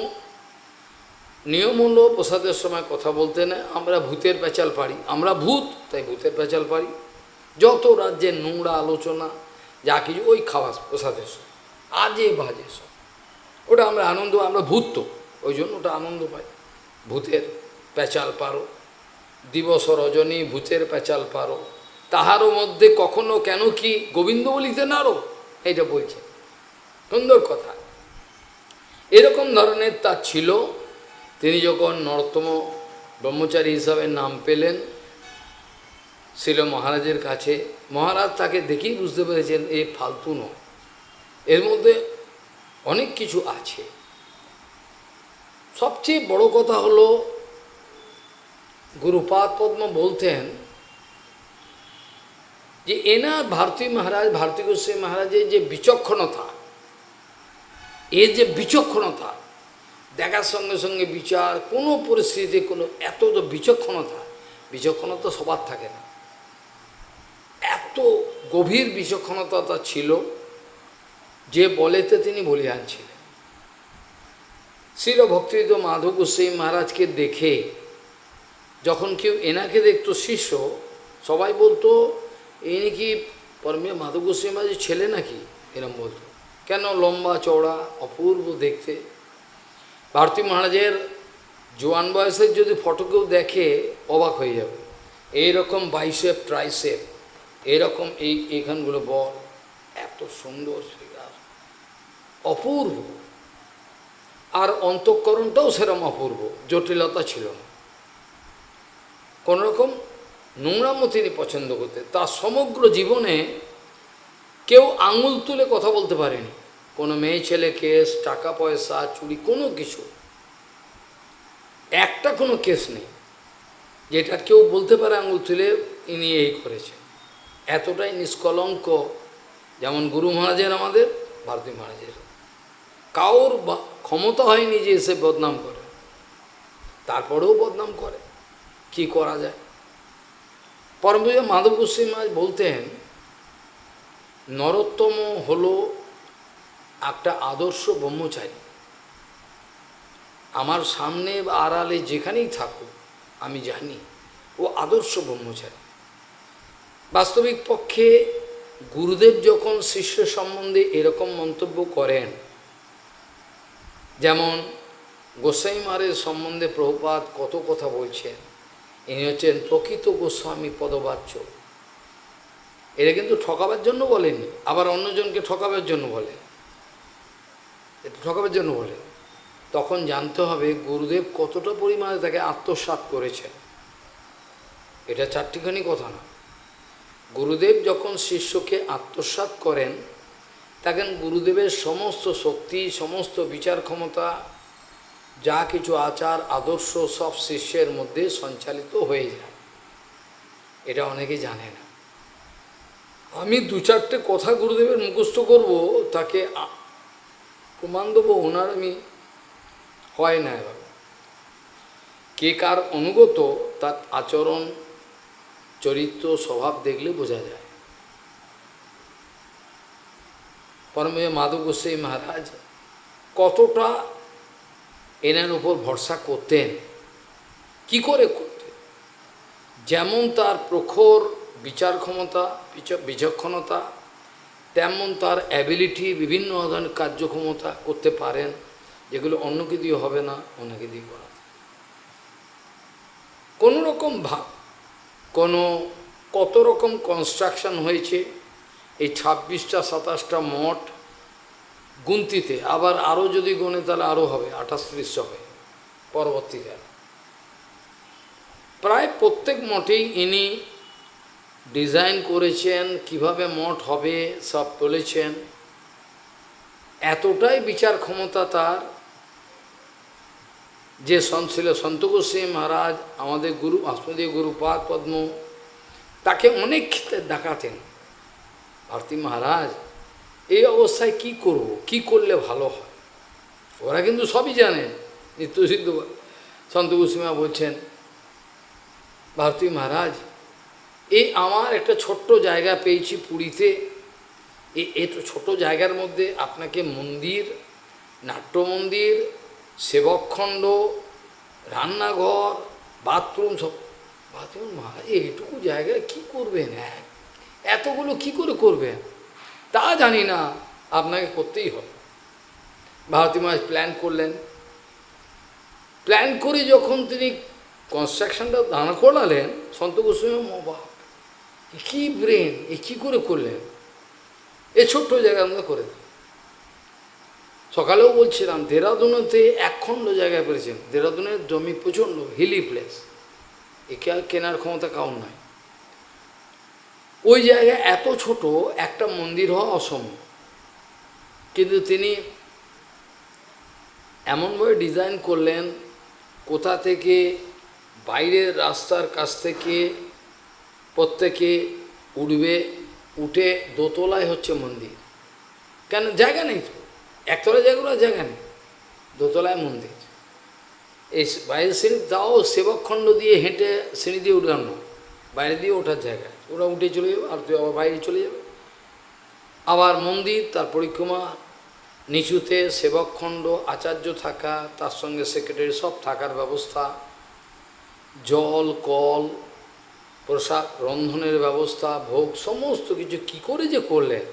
নিয়ম হলো প্রসাদের সময় কথা বলতে নেই, আমরা ভূতের পেঁচাল পারি, আমরা ভূত, তাই ভূতের পেঁচাল পারি, যত রাজ্যের নোংরা আলোচনা যা কিছু ওই খাওয়া প্রসাদের সময় আজে বাজে সব, ওটা আমরা আনন্দ, আমরা ভূত তো ওই জন্য ওটা আনন্দ পাই। ভূতের পেঁচাল পারো, দিবস রজনী ভূতের পেঁচাল পারো, তাহারও মধ্যে কখনো কেন কি গোবিন্দ বলিতে নারো, এইটা বলছে, সুন্দর কথা। এরকম ধরনের তার ছিল। তিনি যখন নরোত্তম ব্রহ্মচারী হিসাবে নাম পেলেন ছিল মহারাজের কাছে, মহারাজ তাকে দেখেই বুঝতে পেরেছেন এ ফালতু নয়, এর মধ্যে অনেক কিছু আছে। সবচেয়ে বড় কথা হলো গুরুপাদ পদ্ম বলতেন যে এনার ভারতী মহারাজ, ভারতী গোস্বামী মহারাজের যে বিচক্ষণতা, এর যে বিচক্ষণতা, দেখার সঙ্গে সঙ্গে বিচার, কোনো পরিস্থিতিতে কোনো এত তো বিচক্ষণতা, বিচক্ষণতা সবার থাকে না, এত গভীর বিচক্ষণতা তার ছিল যে বলেতে তিনি বলিয়ান ছিলেন। শ্রীল ভক্তিবিদ মাধব গোস্বামী মহারাজকে দেখে যখন কেউ এনাকে দেখতো শিষ্য, সবাই বলতো ইনি কি পরমীয় মাধব গোস্বামী মহারাজের ছেলে নাকি, এরম বলতো। কেন, লম্বা চওড়া অপূর্ব দেখতে। ভারতী মহারাজের জোয়ান বয়সের যদি ফটো কেউ দেখে অবাক হয়ে যাবে, এইরকম বাইসেপ ট্রাইসেপ, এরকম এইখানগুলো বল, এত সুন্দর ফিগার, অপূর্ব। আর অন্তঃকরণটাও সেরকম অপূর্ব, জটিলতা ছিল না, কোনোরকম নোংরামো তিনি পছন্দ করতেন। তার সমগ্র জীবনে কেউ আঙুল তুলে কথা বলতে পারেনি, কোনো মেয়ে ছেলে কেস, টাকা পয়সা চুরি, কোনো কিছু, একটা কোনো কেস নেই যেটা কেউ বলতে পারে আঙুল তুলে ইনি এই করেছে। এতটাই নিষ্কলঙ্ক, যেমন গুরু মহারাজের, আমাদের ভারতী মহারাজের কাউর ক্ষমতা হয়নি যে এসে বদনাম করে, তারপরেও বদনাম করে, কি করা যায়। পরমপূজ্য মাধব গোস্বামী মহারাজ বলতেন নরোত্তম হলো একটা আদর্শ ব্রহ্মচারী, আমার সামনে বা আড়ালে যেখানেই থাকুক আমি জানি ও আদর্শ ব্রহ্মচারী। বাস্তবিক পক্ষে গুরুদেব যখন শিষ্য সম্বন্ধে এরকম মন্তব্য করেন, যেমন গোস্বামী মহারাজের সম্বন্ধে প্রভুপাদ কত কথা বলছেন, ইনি হচ্ছেন প্রকৃত গোস্বামী পদবাচ্য। এরা কিন্তু ঠকাবার জন্য বলেননি, আবার অন্যজনকে ঠকাবার জন্য বলে, ঠকাবার জন্য বলে। তখন জানতে হবে গুরুদেব কতটা পরিমাণে তাকে আত্মসাৎ করেছেন। এটা চারটিখানি কথা না। গুরুদেব যখন শিষ্যকে আত্মসাৎ করেন, তখন গুরুদেবের সমস্ত শক্তি, সমস্ত বিচার ক্ষমতা যা কিছু আচার আদর্শ সব শিষ্যের মধ্যে সঞ্চালিত হয়ে যায়। এটা অনেকে জানে না। আমি দু চারটে কথা গুরুদেবের মুখস্থ করব, তাকে প্রমাণ দেবো ওনার আমি হয় না। এবার কে কার অনুগত তার আচরণ চরিত্র স্বভাব দেখলে বোঝা যায়। পরমে মাধব গোস্বামী মহারাজ কতটা এনার উপর ভরসা করতেন, কি করে করতেন। যেমন তার প্রখর বিচার ক্ষমতা, বিচক্ষণতা, তেমন তার অ্যাবিলিটি, বিভিন্ন ধরনের কার্যক্ষমতা করতে পারেন, যেগুলো অন্যকে দিয়ে হবে না, অন্যকে দিয়ে করা। কোনো রকম ভাব, কোনো কত রকম কনস্ট্রাকশন হয়েছে এই 26টা 27টা মঠ গুনতিতে, আবার আরও যদি গণে তাহলে আরও হবে 28-30 হবে পরবর্তীকালে। প্রায় প্রত্যেক মঠেই ইনি ডিজাইন করেছেন, কিভাবে মঠ হবে সব বলেছেন। এতটাই বিচার ক্ষমতা তার যে ছিল সন্ত গোস্বামী মহারাজ, আমাদের গুরু আসমদীয় গুরুপাদ পদ্ম, তাকে অনেক ক্ষেত্রে দেখাতেন, ভারতী মহারাজ এই অবস্থায় কি করব, কি করলে ভালো হয়। ওরা কিন্তু সবই জানেন, নিত্যসিদ্ধ সন্ত গোস্বামী বলছেন, ভারতী মহারাজ এই আমার একটা ছোট্ট জায়গা পেয়েছি পুরীতে, এই ছোট জায়গার মধ্যে আপনাকে মন্দির, নাট্যমন্দির, সেবকখণ্ড, রান্নাঘর, বাথরুম সব। বাথরুম মহারাজ এইটুকু জায়গায় কী করবেন, এতগুলো কি করে করবেন তা জানি না, আপনাকে করতেই হবে। ভারতী মহারাজ প্ল্যান করলেন। প্ল্যান করে যখন তিনি কনস্ট্রাকশনটা দাঁড় করালেন, সন্ত গোস্বামী অবাক, কী ব্রেন, এ কী করে করলেন, এ ছোট্ট জায়গার মধ্যে করে দেন। সকালেও বলছিলাম দেরাদুনেতে একখণ্ড জায়গায় পেয়েছেন। দেরাদুনের জমি প্রচণ্ড হিলি প্লেস, একে আর কেনার ক্ষমতা কাউর নয়। ওই জায়গায় এত ছোট একটা মন্দির হওয়া অসম্ভব, কিন্তু তিনি এমনভাবে ডিজাইন করলেন, কোথা থেকে বাইরের রাস্তার কাছ থেকে প্রত্যেকে উঠবে, উঠে দোতলায় হচ্ছে মন্দির। কেন জায়গা নেই তো, একতলায় জায়গা নেই, দোতলায় মন্দির। এই বাইরের সিঁড়ি তাও সেবকখণ্ড দিয়ে হেঁটে সিঁড়ি দিয়ে উঠলাম না, বাইরে দিয়ে ওঠার জায়গায় ওরা উঠে চলে যাবে, আর তুই আবার বাইরে চলে যাবে। আবার মন্দির, তার পরিক্রমা, নিচুতে সেবকখণ্ড, আচার্য থাকা, তার সঙ্গে সেক্রেটারি সব থাকার ব্যবস্থা, জল কল, প্রসাদ রন্ধনের ব্যবস্থা, ভোগ, সমস্ত কিছু কী করে যে করলেন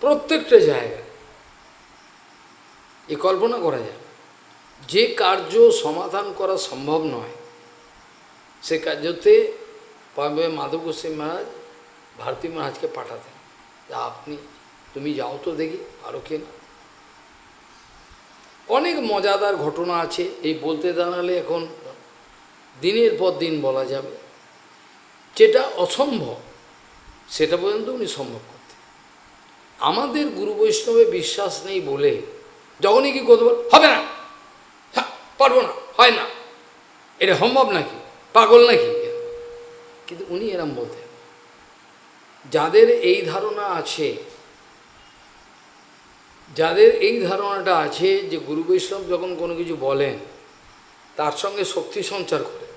প্রত্যেকটা জায়গায়, এ কল্পনা করা যায়। যে কার্য সমাধান করা সম্ভব নয়, সে কার্যতে মাধব গোস্বামী মহারাজ ভারতী মহারাজকে পাঠাতেন, যা তুমি যাও তো দেখি পারো কি না। অনেক মজাদার ঘটনা আছে, এই বলতে দাঁড়ালে এখন দিনের পর দিন বলা যাবে। যেটা অসম্ভব সেটা পর্যন্ত উনি সম্ভব করতেন। আমাদের গুরু বৈষ্ণবে বিশ্বাস নেই বলে যখনই কি করতে হবে না, পারবো না, হয় না, এটা সম্ভব নাকি, পাগল নাকি, কিন্তু উনি এরম বলতেন। যাদের এই ধারণা আছে, যাদের এই ধারণাটা আছে যে গুরু বৈষ্ণব যখন কোনো কিছু বলেন তার সঙ্গে শক্তি সঞ্চার করে,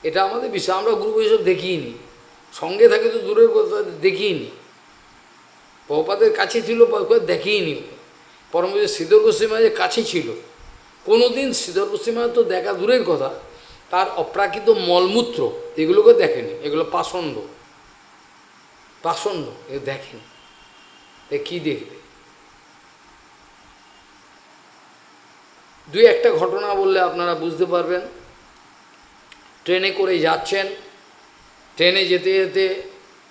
এটা আমাদের বিষয়। আমরা গুরু বৈষ্ণব দেখিনি, সঙ্গে থাকে তো দূরের কথা, দেখিনি। প্রভুপাদের কাছে ছিল, দেখিনি। পরমপূজ্য শ্রীধর গোস্বামী মহারাজের কাছে ছিল, কোনো দিন শ্রীধর গোস্বামী মহারাজ তো দেখা দূরের কথা, তার অপ্রাকৃত মলমূত্র এগুলোকে দেখেনি, এগুলো পাষণ্ড, এ দেখেনি, এ কী দেখবে। দুই একটা ঘটনা বললে আপনারা বুঝতে পারবেন। ট্রেনে করে যাচ্ছেন, ট্রেনে যেতে যেতে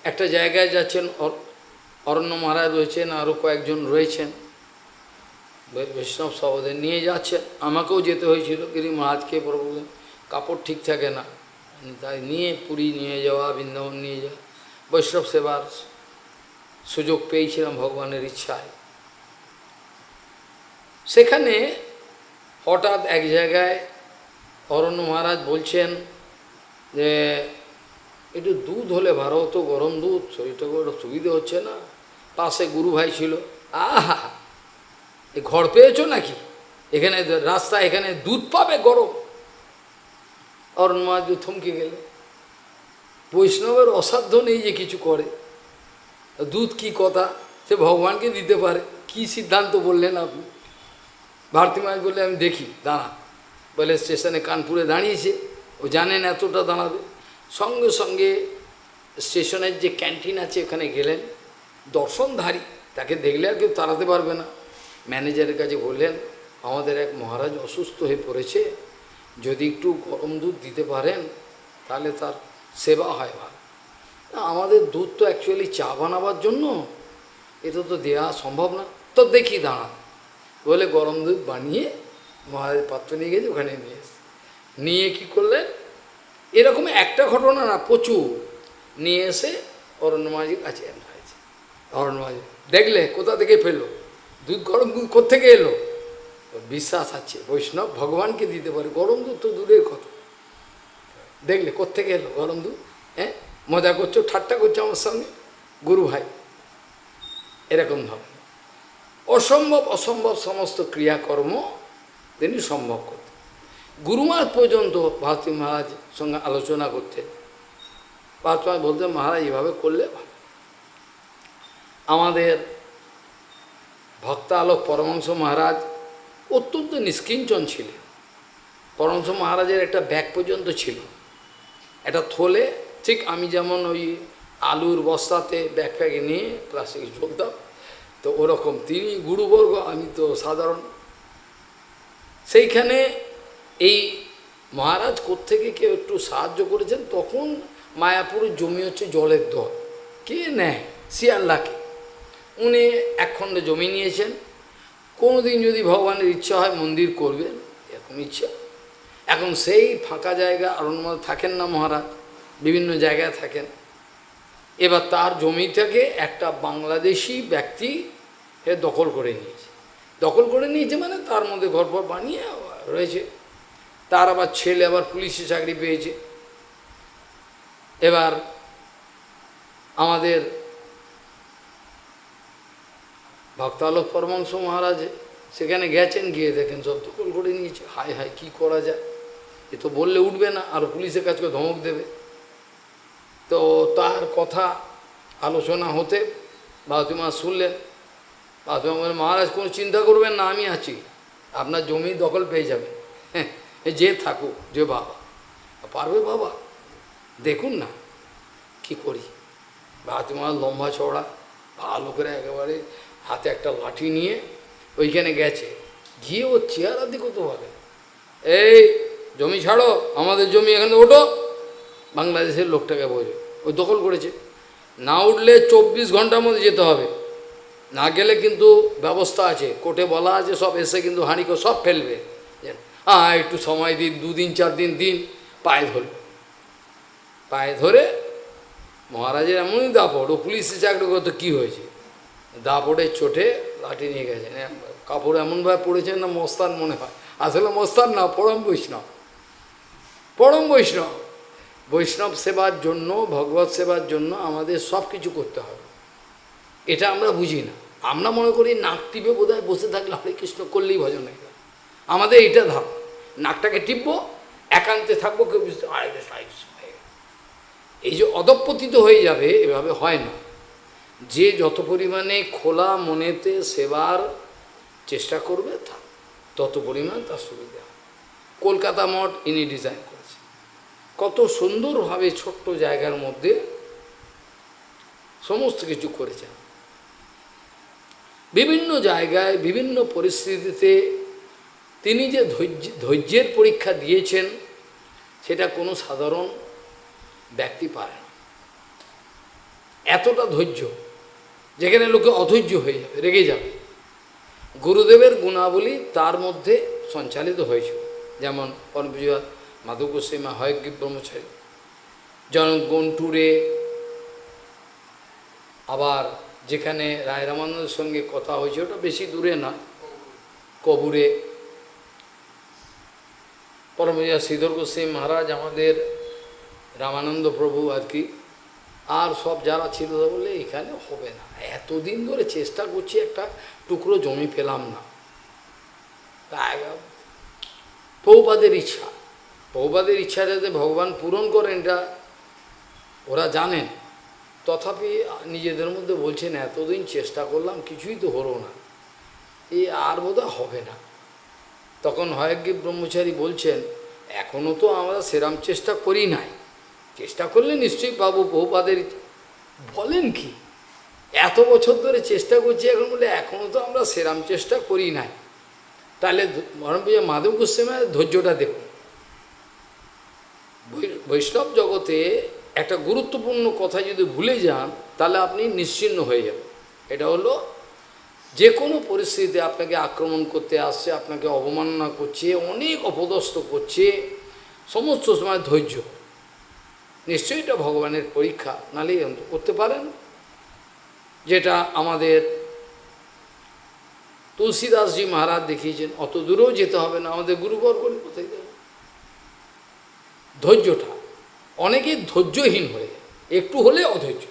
একটা জায়গায় যাচ্ছেন, অরণ্য মহারাজ রয়েছেন, আরও কয়েকজন রয়েছেন, বৈষ্ণব সহদের নিয়ে যাচ্ছেন। আমাকেও যেতে হয়েছিল, কিন্তু মহারাজকে প্রভু কাপড় ঠিক থাকে না, তাই নিয়ে পুরী নিয়ে যাওয়া, বৃন্দাবন নিয়ে যাওয়া, বৈষ্ণব সেবার সুযোগ পেয়েছিলাম ভগবানের ইচ্ছায়। সেখানে হঠাৎ এক জায়গায় অরণ্য মহারাজ বলছেন যে একটু দুধ হলে ভালো হতো, গরম দুধ, শরীরটা কোনো সুবিধে হচ্ছে না। পাশে গুরু ভাই ছিল, আহা এ ঘর পেয়েছো নাকি, এখানে রাস্তা, এখানে দুধ পাবে গরম। অরণ্য মহারাজ থমকে গেলে, বৈষ্ণবের অসাধ্য নেই যে কিছু করে, দুধ কি কথা, সে ভগবানকে দিতে পারে, কি সিদ্ধান্ত বললেন আপনি? ভারতী মহারাজ বললে আমি দেখি, দাঁড়া। বলে স্টেশনে কানপুরে দাঁড়িয়েছে, ও জানেন এতটা দাঁড়াবে। সঙ্গে সঙ্গে স্টেশনের যে ক্যান্টিন আছে ওখানে গেলেন, দর্শনধারী, তাকে দেখলে আর কেউ তাড়াতে পারবে না। ম্যানেজারের কাছে বললেন, আমাদের এক মহারাজ অসুস্থ হয়ে পড়েছে, যদি একটু গরম দুধ দিতে পারেন তাহলে তার সেবা হয় ভালো। আমাদের দুধ তো অ্যাকচুয়ালি চা বানাবার জন্য, এটা তো দেওয়া সম্ভব না। তো দেখি দাঁড়া, বলে গরম দুধ বানিয়ে মহারাজ পাত্র নিয়ে গেছে, ওখানে নিয়ে এসে নিয়ে কী করলেন, এরকম একটা ঘটনা না, প্রচুর নিয়ে এসে অরণ্য মহারাজের কাছে হয়েছে। অরণ্য মহারাজ দেখলে কোথা থেকে পেলো দুধ, গরম দুধ কোত্থেকে এলো? বিশ্বাস আছে বৈষ্ণব ভগবানকে দিতে পারে, গরম দুধ তো দূরের কথা। দেখলে কোত্থেকে এলো গরম দুধ? হ্যাঁ, মজা করছো, ঠাট্টা করছো আমার সঙ্গে? গুরু ভাই এরকম ধরনের অসম্ভব অসম্ভব সমস্ত ক্রিয়াকর্ম তিনি সম্ভব করতেন। গুরুমাস পর্যন্ত ভারতী মহারাজ সঙ্গে আলোচনা করতেন। ভারতী মহারাজ বলতেন, মহারাজ এভাবে করলে ভালো। আমাদের ভক্তালোক পরমহংস মহারাজ অত্যন্ত নিষ্কিঞ্চন ছিলেন। পরমহংস মহারাজের একটা ব্যাগ পর্যন্ত ছিল, একটা থলে, ঠিক আমি যেমন ওই আলুর বস্তাতে ব্যাগপ্যাগে নিয়ে প্লাস্টিকে চলতাম, তো ওরকম তিনি গুরুবর্গ, আমি তো সাধারণ। সেইখানে এই মহারাজ কোত্থেকে কেউ একটু সাহায্য করেছেন। তখন মায়াপুরের জমি হচ্ছে জলের দর, কে নেয়? শিয়াল্লাকে। উনি একখণ্ড জমি নিয়েছেন, কোনোদিন যদি ভগবানের ইচ্ছা হয় মন্দির করবেন, এরকম ইচ্ছা। এখন সেই ফাঁকা জায়গা অরণ্য থাকেন না মহারাজ, বিভিন্ন জায়গায় থাকেন। এবার তার জমিটাকে একটা বাংলাদেশি ব্যক্তি দখল করে নিয়েছে। দখল করে নিয়েছে মানে তার মধ্যে ঘরপর বানিয়ে রয়েছে। তার আবার ছেলে আবার পুলিশে চাকরি পেয়েছে। এবার আমাদের ভক্তালোক পরমহংস মহারাজ সেখানে গেছেন, গিয়ে দেখেন সব দখল করে নিয়েছে। হায় হায়, কী করা যায়, এ তো বললে উঠবে না, আরও পুলিশের কাছে ধমক দেবে। তো তার কথা আলোচনা হতে ভারতী মা শুনলেন। ভারতী মা বললেন, মহারাজ কোনো চিন্তা করবেন না, আমি আছি, আপনার জমি দখল পেয়ে যাবে। হ্যাঁ, যে থাকুক, যে বাবা পারবে, বাবা দেখুন না কি করি। ভারতী মা লম্বা চওড়া, ভালো করে একেবারে হাতে একটা লাঠি নিয়ে ওইখানে গেছে, গিয়ে ও চেয়ারা দিকে তো বলে, এই জমি ছাড়ো, আমাদের জমি, এখানে ওঠো। বাংলাদেশের লোকটাকে বোঝে, ওই দখল করেছে, না উঠলে 24 ঘন্টার মধ্যে যেতে হবে, না গেলে কিন্তু ব্যবস্থা আছে, কোর্টে বলা আছে, সব এসে কিন্তু হাঁড়িকে সব ফেলবে। হ্যাঁ, একটু সময় দিন, 2 দিন 4 দিন দিন। পায়ে ধরল, পায়ে ধরে মহারাজের এমনই দাপট, ও পুলিশে চাকরি করতো, কী হয়েছে, দাপটের চোটে লাঠি নিয়ে গেছেন। কাপড় এমনভাবে পড়েছেন না মস্তান মনে হয়, আসলে মস্তান না, পরম বৈষ্ণব। পরম বৈষ্ণব। বৈষ্ণব সেবার জন্য, ভগবত সেবার জন্য আমাদের সব কিছু করতে হবে। এটা আমরা বুঝি না, আমরা মনে করি নাক টিপে বোধহয় বসে থাকলে হরে কৃষ্ণ করলেই ভজন হয়ে গেল। আমাদের এটা ধারণা, নাকটাকে টিপবো, একান্তে থাকবো, কেউ বুঝতে হয়ে গেল। এই যে অধঃপতিত হয়ে যাবে, এভাবে হয় না। যে যত পরিমাণে খোলা মনেতে সেবার চেষ্টা করবে, তত পরিমাণ তার সুবিধা। কলকাতা মঠ ইনি ডিজাইন করেছে, কত সুন্দরভাবে ছোট্ট জায়গার মধ্যে সমস্ত কিছু করেছেন। বিভিন্ন জায়গায় বিভিন্ন পরিস্থিতিতে তিনি যে ধৈর্যের পরীক্ষা দিয়েছেন, সেটা কোনো সাধারণ ব্যক্তি পারে না। এতটা ধৈর্য, যেখানে লোকে অধৈর্য হয়ে যাবে, রেগে যাবে। গুরুদেবের গুণাবলী তার মধ্যে সঞ্চালিত হয়েছিল। যেমন পরমপূজ্য মাধব গোস্বামী হয়গ্রীব ব্রহ্মচারী জনগণটুরে, আবার যেখানে রায় রামানন্দের সঙ্গে কথা হয়েছে, ওটা বেশি দূরে না, কবুরে, পরমজা শ্রীধর গোস্বামী মহারাজ, আমাদের রামানন্দ প্রভু আর কি, আর সব যারা ছিল, বলে এখানে হবে না, এতদিন ধরে চেষ্টা করছি, একটা টুকরো জমি পেলাম না। তাই প্রভুপাদের ইচ্ছা, প্রভুপাদের ইচ্ছা যাতে ভগবান পূরণ করেন এটা ওরা জানেন, তথাপি নিজেদের মধ্যে বলছেন এতদিন চেষ্টা করলাম কিছুই তো হলো না, এই আর বোধহয় হবে না। তখন হয়গ্রীব ব্রহ্মচারী বলছেন এখনও তো আমরা সেরাম চেষ্টা করি নাই, চেষ্টা করলে নিশ্চয়ই পাবো। বহুপাদের বলেন কি, এত বছর ধরে চেষ্টা করছি, এখন বলে এখনও তো আমরা সেরাম চেষ্টা করি নাই। তাহলে মাধব গোস্বামীর ধৈর্যটা দেখুন। বৈষ্ণব জগতে একটা গুরুত্বপূর্ণ কথা যদি ভুলে যান তাহলে আপনি নিশ্চিহ্ন হয়ে যাবেন। এটা হলো, যে কোনো পরিস্থিতিতে আপনাকে আক্রমণ করতে আসছে, আপনাকে অবমাননা করছে, অনেক অপদস্থ করছে, সমস্ত সময় ধৈর্য। নিশ্চয়ই এটা ভগবানের পরীক্ষা, নাহলে করতে পারেন। যেটা আমাদের তুলসীদাসজি মহারাজ দেখিয়েছেন, অত দূরেও যেতে হবে না, আমাদের গুরুবর্গ কোথায় দেব। ধৈর্যটা, অনেকেই ধৈর্যহীন হয়ে যায়, একটু হলে অধৈর্য,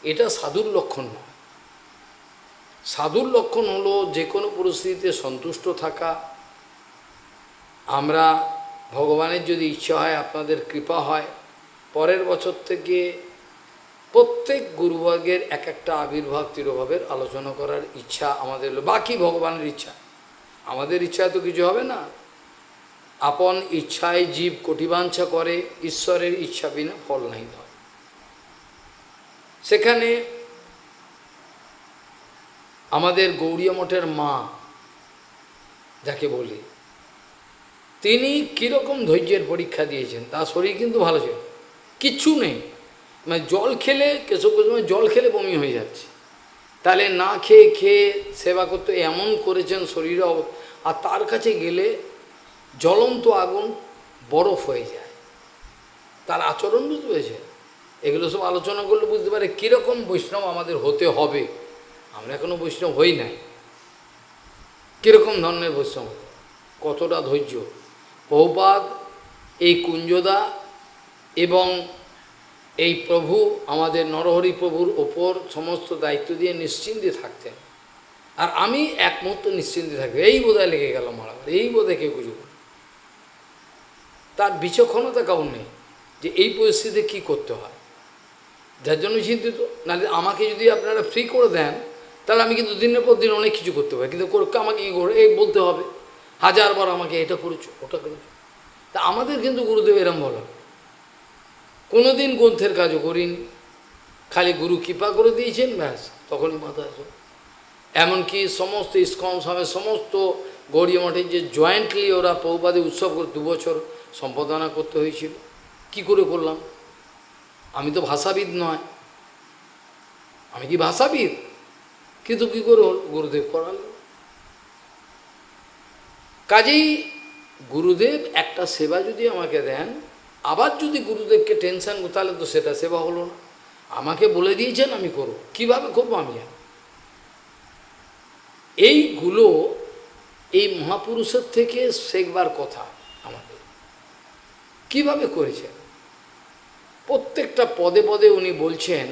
এটা সাধুর লক্ষণ নয়। সাধুর লক্ষণ হলো যে কোনো পরিস্থিতিতে সন্তুষ্ট থাকা। আমরা ভগবানের যদি ইচ্ছা হয়, আপনাদের কৃপা হয়, পরের বছর থেকে প্রত্যেক গুরুবর্গের এক একটা আবির্ভাব তিরোভাবের আলোচনা করার ইচ্ছা আমাদের হলো। বাকি ভগবানের ইচ্ছা, আমাদের ইচ্ছায় তো কিছু হবে না। আপন ইচ্ছায় জীব কোটিবাঞ্ছা করে, ঈশ্বরের ইচ্ছা বিনা ফল নাই হয়। সেখানে আমাদের গৌড়ীয় মঠের মা যাকে বলি, তিনি কীরকম ধৈর্যের পরীক্ষা দিয়েছেন। তার শরীর কিন্তু ভালো ছিল, কিচ্ছু নেই, মানে জল খেলে কেশব গোস্বামী জল খেলে বমি হয়ে যাচ্ছে, তাহলে না খেয়ে খেয়ে সেবা করতে এমন করেছেন শরীরে। আর তার কাছে গেলে জ্বলন্ত আগুন বরফ হয়ে যায়, তার আচরণ বুঝতে পেরেছে। এগুলো সব আলোচনা করলে বুঝতে পারে কীরকম বৈষ্ণব আমাদের হতে হবে। আমরা এখনও বৈষ্ণব হই নাই, কীরকম ধরনের বৈষ্ণব, কতটা ধৈর্য। প্রভুপাদ এই কুঞ্জদা এবং এই প্রভু আমাদের নরহরি প্রভুর ওপর সমস্ত দায়িত্ব দিয়ে নিশ্চিন্তে থাকতেন। আর আমি এক মুহূর্ত নিশ্চিন্তে থাকবো, এই বোধহয় লেগে গেল মারাবার, এই বোধহয় কেউ কিছু, তার বিচক্ষণতা কাউর নেই যে এই পরিস্থিতিতে কী করতে হয়, যার জন্য চিন্তিত। নাহলে আমাকে যদি আপনারা ফ্রি করে দেন তাহলে আমি কিন্তু দিনের পর দিন অনেক কিছু করতে পারি, কিন্তু আমাকে এই বলতে হবে হাজারবার, আমাকে এটা করেছো ওটা করেছো। তা আমাদের কিন্তু গুরুদেব এরম বলো, কোনো দিন গ্রন্থের কাজও করিনি, খালি গুরু কৃপা করে দিয়েছেন, ব্যাস তখনই মাথা আসো। এমনকি সমস্ত ইস্কন সমেত সমস্ত গৌড়ীয় মঠের যে জয়েন্টলি ওরা প্রভুপাদে উৎসব করে 2 বছর সম্পাদনা করতে হয়েছিল। কি করে করলাম? আমি তো ভাষাবিদ নয়, আমি কি ভাষাবিদ? কিন্তু কী করে গুরুদেব করালো। কাজেই গুরুদেব একটা সেবা যদি আমাকে দেন, আবার যদি গুরুদেবকে টেনশন, তাহলে তো সেটা সেবা হলো না। আমাকে বলে দিয়েছেন আমি করব, কীভাবে করবো আমি জানি। এইগুলো এই মহাপুরুষের থেকে শেখবার কথা আমাদের, কিভাবে করেছেন। প্রত্যেকটা পদে পদে উনি বলছেন,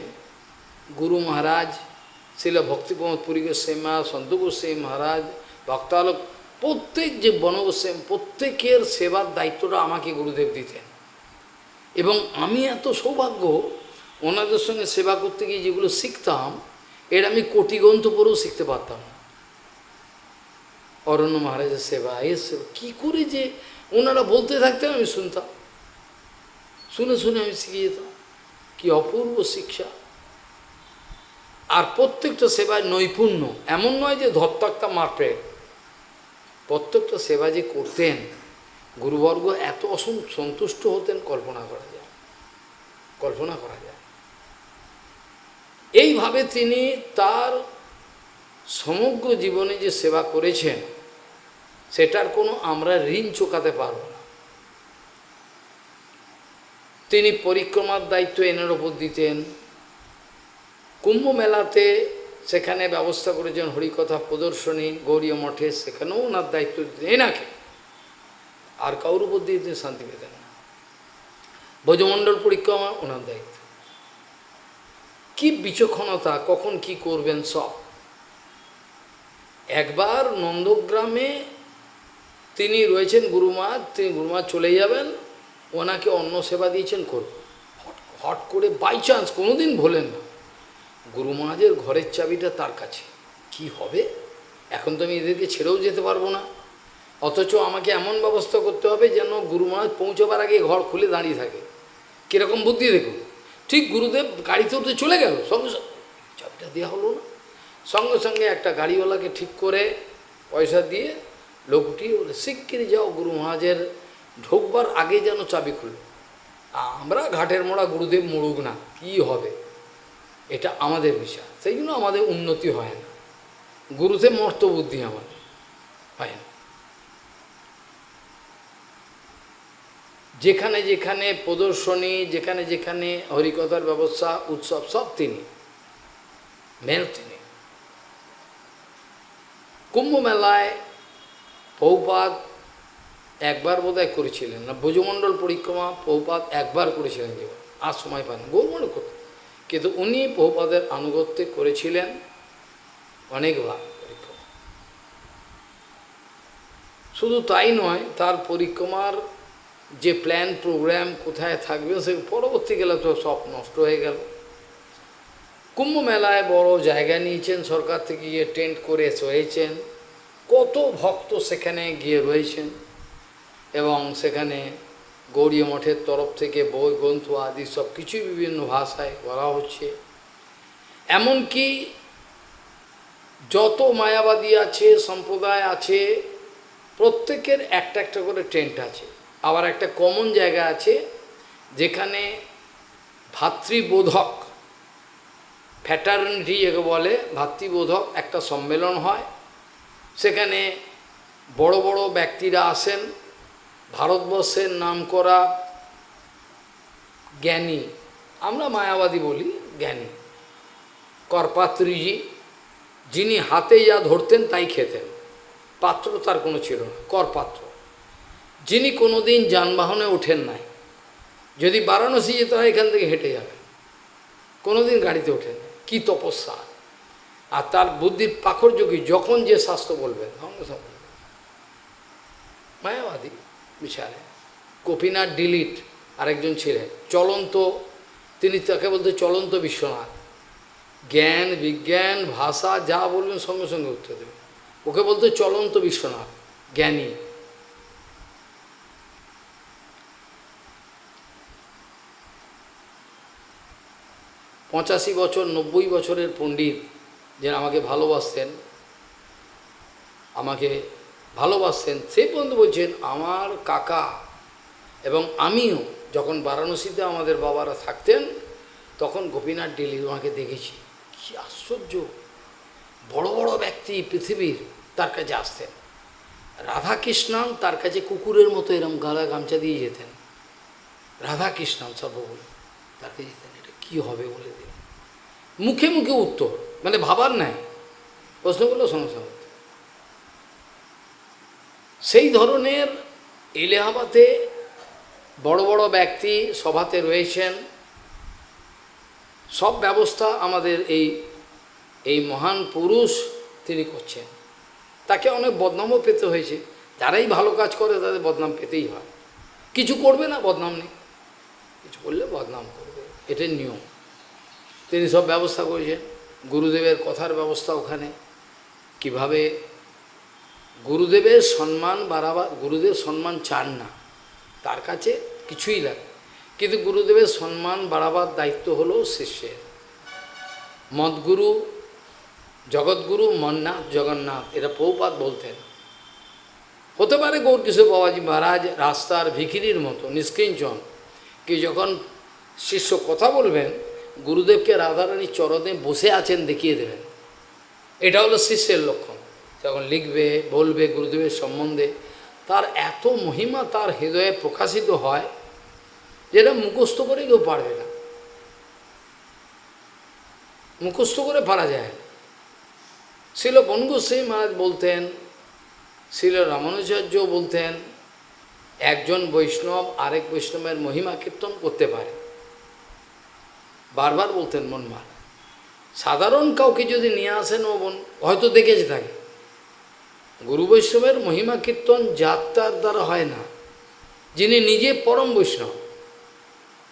গুরু মহারাজ শিল ভক্তিপ্রমোদ পুরী গোস্বামী মহারাজ, সন্ত গোস্বামী মহারাজ, ভক্তালোক, প্রত্যেক যে বনগোস্বামী, প্রত্যেকের সেবার দায়িত্বটা আমাকে গুরুদেব দিতেন। এবং আমি এত সৌভাগ্য, ওনাদের সঙ্গে সেবা করতে গিয়ে যেগুলো শিখতাম, এর আমি কোটি গ্রন্থ পড়েও শিখতে পারতাম না। অরণ্য মহারাজের সেবা, এর সেবা কী করে যে ওনারা বলতে থাকতেন, আমি শুনতাম, শুনে শুনে আমি শিখে যেতাম। কী অপূর্ব শিক্ষা। আর প্রত্যেকটা সেবায় নৈপুণ্য, এমন নয় যে ধত্তাক্তা মাপে, প্রত্যেকটা সেবা যে করতেন গুরুবর্গ এত সন্তুষ্ট হতেন, কল্পনা করা যায়, কল্পনা করা যায়। এইভাবে তিনি তার সমগ্র জীবনে যে সেবা করেছেন, সেটার কোনো আমরা ঋণ চোকাতে পারব না। তিনি পরিক্রমার দায়িত্ব এনার ওপর দিতেন। কুম্ভ মেলাতে সেখানে ব্যবস্থা করেছেন হরিকথা প্রদর্শনী গৌড়ীয় মঠে, সেখানেও ওনার দায়িত্ব দিতেন এনাকে। আর কারোর উপর দিয়ে তিনি শান্তি পেতেন না। ব্রজমণ্ডল পরিক্রমা ওনার দায়িত্ব। কি বিচক্ষণতা, কখন কি করবেন সব। একবার নন্দগ্রামে তিনি রয়েছেন গুরুমা, তিনি গুরুমা চলে যাবেন, ওনাকে অন্ন সেবা দিয়েছেন করব। হট করে বাই চান্স, কোনোদিন ভোলেন না, গুরু মহারাজের ঘরের চাবিটা তার কাছে। কি হবে, এখন তো আমি এদেরকে ছেড়েও যেতে পারবো না, অথচ আমাকে এমন ব্যবস্থা করতে হবে যেন গুরু মহারাজ পৌঁছবার আগে ঘর খুলে দাঁড়িয়ে থাকে। কীরকম বুদ্ধি দেখুন। ঠিক গুরুদেব গাড়িতে উঠে চলে গেল, সঙ্গে সঙ্গে চাবিটা দেওয়া হলো না। সঙ্গে সঙ্গে একটা গাড়িওয়ালাকে ঠিক করে পয়সা দিয়ে লোক উঠিয়ে বলে শিগগিরি যাও, গুরু মহারাজের ঢোকবার আগে যেন চাবি খুলল। আমরা ঘাটের মোড়া, গুরুদেব মরুক না, কী হবে, এটা আমাদের বিষয়। সেই জন্য আমাদের উন্নতি হয় না, গুরুদেব মর্ত বুদ্ধি আমাদের হয় না। যেখানে যেখানে প্রদর্শনী, যেখানে যেখানে হরিকথার ব্যবস্থা, উৎসব, সব তিনি মেন। তিনি কুম্ভ মেলায় প্রভুপাদ একবার বোধহয় করেছিলেন না, ব্রজমণ্ডল পরিক্রমা প্রভুপাদ একবার করেছিলেন জীবন, আর সময় পান গৌরমণ্ড করতে, কিন্তু উনি প্রভুপাদের আনুগত্যে করেছিলেন অনেকবার পরিক্রমা। শুধু তাই নয়, তার পরিক্রমার যে প্ল্যান প্রোগ্রাম কোথায় থাকবে, সে পরবর্তীকালে তো সব নষ্ট হয়ে গেল। কুম্ভ মেলায় বড় জায়গা নিয়েছেন, সরকার থেকে গিয়ে টেন্ট করে রয়েছেন, কত ভক্ত সেখানে গিয়ে রয়েছেন, এবং সেখানে গৌড়ীয় মঠের তরফ থেকে বই গ্রন্থ আদি সব কিছুই বিভিন্ন ভাষায় বলা হচ্ছে। এমনকি যত মায়াবাদী আছে, সম্প্রদায় আছে, প্রত্যেকের একটা একটা করে টেন্ট আছে। আবার একটা কমন জায়গা আছে যেখানে ভাতৃবোধক, ফ্যাটার্নিটি যাকে বলে, ভাতৃবোধক একটা সম্মেলন হয়। সেখানে বড় বড় ব্যক্তিরা আসেন, ভারতবর্ষের নামকরা জ্ঞানী, আমরা মায়াবাদী বলি জ্ঞানী, করপাত্রীজি, যিনি হাতে যা ধরতেন তাই খেতেন, পাত্র তার কোনো ছিল না, করপাত্র, যিনি কোনো দিন যানবাহনে ওঠেন নাই, যদি বারাণসী যেতে হয় এখান থেকে হেঁটে যাবেন, কোনো দিন গাড়িতে ওঠেন, কি তপস্যা, আর তার বুদ্ধির প্রাখর্য কি, যখন যে শাস্ত্র বলবেন সঙ্গে সঙ্গে মায়াবাদী বিচারে। গোপীনাথ ডিলিট আরেকজন ছিলেন চলন্ত, তিনি তাকে বলতে চলন্ত বিশ্বনাথ, জ্ঞান বিজ্ঞান ভাষা যা বলবেন সঙ্গে সঙ্গে উত্তর দেবেন, ওকে বলতে চলন্ত বিশ্বনাথ, জ্ঞানী। 85 বছর 90 বছরের পণ্ডিত, যে আমাকে ভালোবাসতেন, সেই পর্যন্ত বলছেন আমার কাকা এবং আমিও যখন বারাণসীতে আমাদের বাবারা থাকতেন, তখন গোপীনাথ ডিলি ওনাকে দেখেছি, কি আশ্চর্য, বড় বড় ব্যক্তি পৃথিবীর তার কাছে আসতেন। রাধাকৃষ্ণান তার কাছে কুকুরের মতো এরম গালা গামছা দিয়ে যেতেন, রাধাকৃষ্ণান সর্ববল তার কাছে যেতেন, এটা কী হবে বলে দিন, মুখে মুখে উত্তর, মানে ভাবার নাই, প্রশ্নগুলো সঙ্গে সঙ্গে। সেই ধরনের এলাহাবাদে বড় বড় ব্যক্তি সভাতে রয়েছেন, সব ব্যবস্থা আমাদের এই মহান পুরুষ তিনি করছেন। তাকে অনেক বদনামও পেতে হয়েছে, যারাই ভালো কাজ করে তাদের বদনাম পেতেই হয়, কিছু করবে না বদনাম নেই, কিছু করলে বদনাম করবে, এটাই নিয়ম। তিনি সব ব্যবস্থা করেছেন, গুরুদেবের কথার ব্যবস্থা ওখানে, কিভাবে গুরুদেবের সম্মান বাড়াবার, গুরুদেব সম্মান চান না, তার কাছে কিছুই লাগে, কিন্তু গুরুদেবের সম্মান বাড়াবার দায়িত্ব হলো শিষ্যের। মদগুরু, জগৎগুরু মন্নাথ জগন্নাথ, এটা প্রভুপাদ বলতেন। হতে পারে গৌরকিশোর বাবাজি মহারাজ রাস্তার ভিখিরির মতো নিষ্কিঞ্চন, কি যখন শিষ্য কথা বলবেন, গুরুদেবকে রাধারানীর চরণে বসে আছেন দেখিয়ে দেবেন, এটা হলো শিষ্যের লক্ষণ। যখন লিখবে বলবে গুরুদেবের সম্বন্ধে, তার এত মহিমা তার হৃদয়ে প্রকাশিত হয়, যেটা মুখস্থ করে কেউ পারবে না, মুখস্থ করে পারা যায় না। শিল বনগোস্বামী মহারাজ বলতেন, শিল রামানুজাচার্য বলতেন, একজন বৈষ্ণব আরেক বৈষ্ণবের মহিমা কীর্তন করতে পারে, বারবার বলতেন মনমা। সাধারণ কাউকে যদি নিয়ে আসেন ও হয়তো দেখেছে থাকে, গুরু বৈষ্ণবের মহিমা কীর্তন যাত্রার দ্বারা হয় না, যিনি নিজে পরম বৈষ্ণব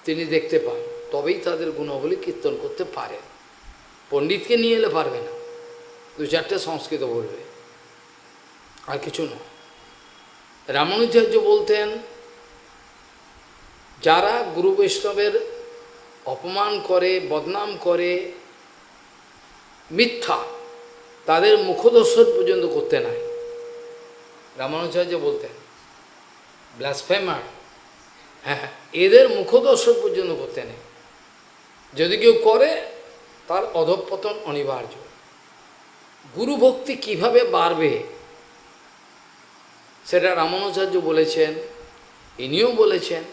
তিনি দেখতে পান, তবেই তাদের গুণাবলী কীর্তন করতে পারেন। পণ্ডিতকে নিয়ে এলে পারবে না, দু চারটে সংস্কৃত বলবে, আর কিছু না। রামানুজাচার্য বলতেন, যারা গুরু বৈষ্ণবের অপমান করে, বদনাম করে, মিথ্যা, তাদের মুখদর্শন পর্যন্ত করতে নাই। রামানুজাচার্য বলতেন ব্লাসফেমার, হ্যাঁ, এদের মুখদর্শন পর্যন্ত করতে নেই। যদি কেউ করে তার অধঃপতন অনিবার্য। গুরু ভক্তি কীভাবে বাড়বে সেটা রামানুজাচার্য বলেছেন, ইনিও বলেছেন।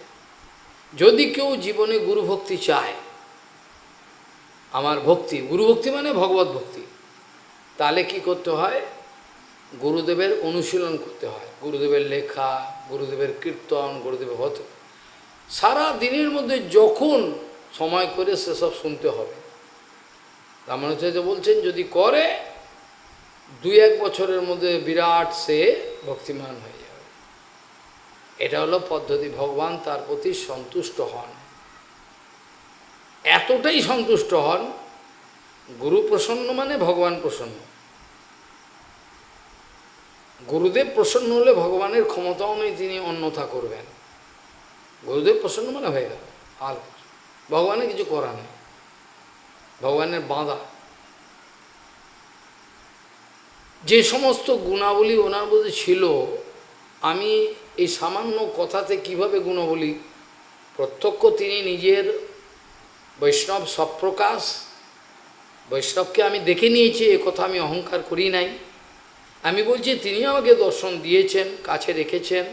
যদি কেউ জীবনে গুরু ভক্তি চায়, আমার ভক্তি, গুরু ভক্তি মানে ভগবত ভক্তি, তাহলে কি করতে হয়? গুরুদেবের অনুশীলন করতে হয়, গুরুদেবের লেখা, গুরুদেবের কীর্তন, গুরুদেবের হত, সারা দিনের মধ্যে যখন সময় করে সেসব শুনতে হবে। রামানুজাচার্য বলছেন যদি করে 2-1 বছরের মধ্যে বিরাট সে ভক্তিমান হয়ে যাবে। এটা হলো পদ্ধতি। ভগবান তার প্রতি সন্তুষ্ট হন, এতটাই সন্তুষ্ট হন, গুরু প্রসন্ন মানে ভগবান প্রসন্ন। গুরুদেব প্রসন্ন হলে ভগবানের ক্ষমতাও নেই তিনি অন্যথা করবেন। গুরুদেব প্রসন্ন মানে হয়ে গেল, আর ভগবানের কিছু করার নেই, ভগবানের বাঁধা। যে সমস্ত গুণাবলী ওনার মধ্যে ছিল, আমি এই সামান্য কথাতে কিভাবে গুণাবলী প্রত্যক্ষ, তিনি নিজের বৈষ্ণব সপ্রকাশ, বৈষ্ণবকে আমি দেখে নিয়েছি, এ কথা আমি অহংকার করি নাই। আমি বলছি তিনি আমাকে দর্শন দিয়েছেন, কাছে রেখেছেন,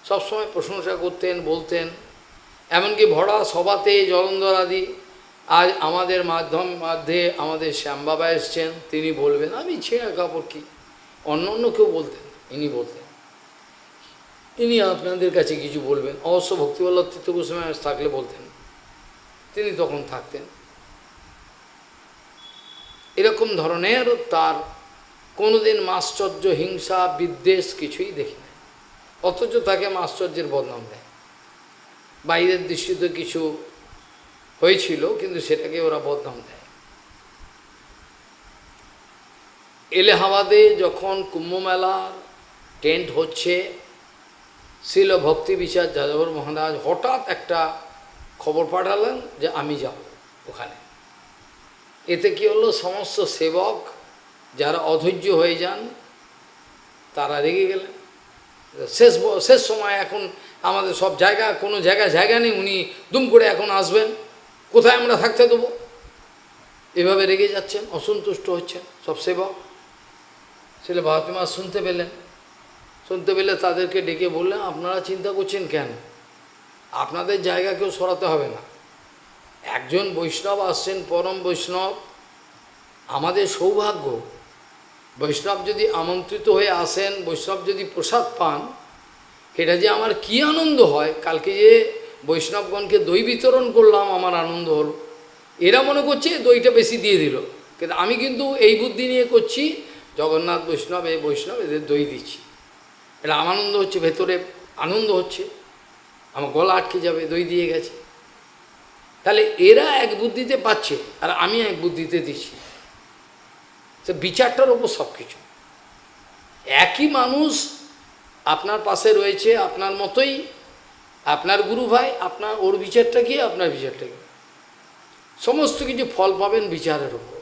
সবসময় প্রশংসা করতেন, বলতেন। এমনকি ভরা সভাতে জলন্ধর আদি, আজ আমাদের মধ্যে আমাদের শ্যামবাবা এসছেন, তিনি বলবেন আমি ছেঁড়া কাপড় কি, অন্য কেউ বলতেন, ইনি বলতেন। ইনি আপনাদের কাছে কিছু বলবেন, অবশ্য ভক্তিবল্লভ তীর্থ গোস্বামী থাকলে বলতেন, তিনি তখন থাকতেন। এরকম ধরনের তার কোনোদিন মাশ্চর্য, হিংসা, বিদ্বেষ কিছুই দেখি না, অথচ তাকে মাশ্চর্যের বদনাম দেয়। বাইরের দৃষ্টিতে কিছু হয়েছিল, কিন্তু সেটাকে ওরা বদনাম দেয়। এলাহাবাদে যখন কুম্ভমেলার টেন্ট হচ্ছে, শিল ভক্তি বিচার যাদবর মহারাজ হঠাৎ একটা খবর পাঠালেন যে আমি যাব ওখানে। এতে কি হলো, সমস্ত সেবক যারা অধৈর্য হয়ে যান তারা রেগে গেলেন। শেষ সময়, এখন আমাদের সব জায়গা, কোনো জায়গা নেই, উনি দুম করে এখন আসবেন, কোথায় আমরা থাকতে দেবো? এভাবে রেগে যাচ্ছেন, অসন্তুষ্ট হচ্ছেন সব সেবক। ছেলে ভারতী মা শুনতে পেলে তাদেরকে ডেকে বললেন আপনারা চিন্তা করছেন কেন? আপনাদের জায়গা কেউ সরাতে হবে না। একজন বৈষ্ণব আসছেন, পরম বৈষ্ণব, আমাদের সৌভাগ্য। বৈষ্ণব যদি আমন্ত্রিত হয়ে আসেন, বৈষ্ণব যদি প্রসাদ পান, এটা যে আমার কি আনন্দ হয়। কালকে যে বৈষ্ণবগণকে দই বিতরণ করলাম, আমার আনন্দ হলো। এরা মনে করছে দইটা বেশি দিয়ে দিল, কিন্তু আমি কিন্তু এই বুদ্ধি নিয়ে করছি, জগন্নাথ বৈষ্ণব, এই বৈষ্ণব, এদের দই দিচ্ছি, এটা আমার আনন্দ হচ্ছে, ভেতরে আনন্দ হচ্ছে, আমার গলা আটকে যাবে, দই দিয়ে গেছে। তাহলে এরা এক বুদ্ধিতে পাচ্ছে, আর আমি এক বুদ্ধিতে দিচ্ছি। সে বিচারটার ওপর সব কিছু। একই মানুষ আপনার পাশে রয়েছে, আপনার মতোই, আপনার গুরু ভাই, আপনার ওর বিচারটা কি, আপনার বিচারটা কি, সমস্ত কিছু ফল পাবেন বিচারের ওপর।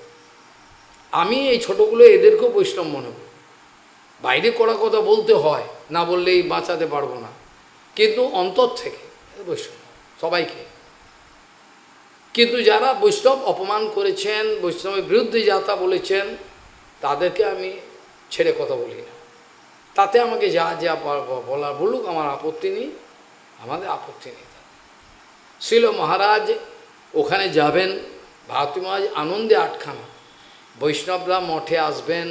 আমি এই ছোটোগুলো এদেরকেও বৈষ্ণব মনে করি। বাইরে কড়া কথা বলতে হয়, না বললেই বাঁচাতে পারবো না, কিন্তু অন্তর থেকে বৈষ্ণব সবাইকে। কিন্তু যারা বৈষ্ণব অপমান করেছেন, বৈষ্ণবের বিরুদ্ধে যাতা বলেছেন, তাদেরকে আমি ছেড়ে কথা বলি না। তাতে আমাকে যা যা বলার বলুক, আমার আপত্তি নেই, আমাদের আপত্তি নেই। শিল মহারাজ ওখানে যাবেন, ভারতী মহারাজ আনন্দে আটখানা। বৈষ্ণবরা মঠে আসবেন,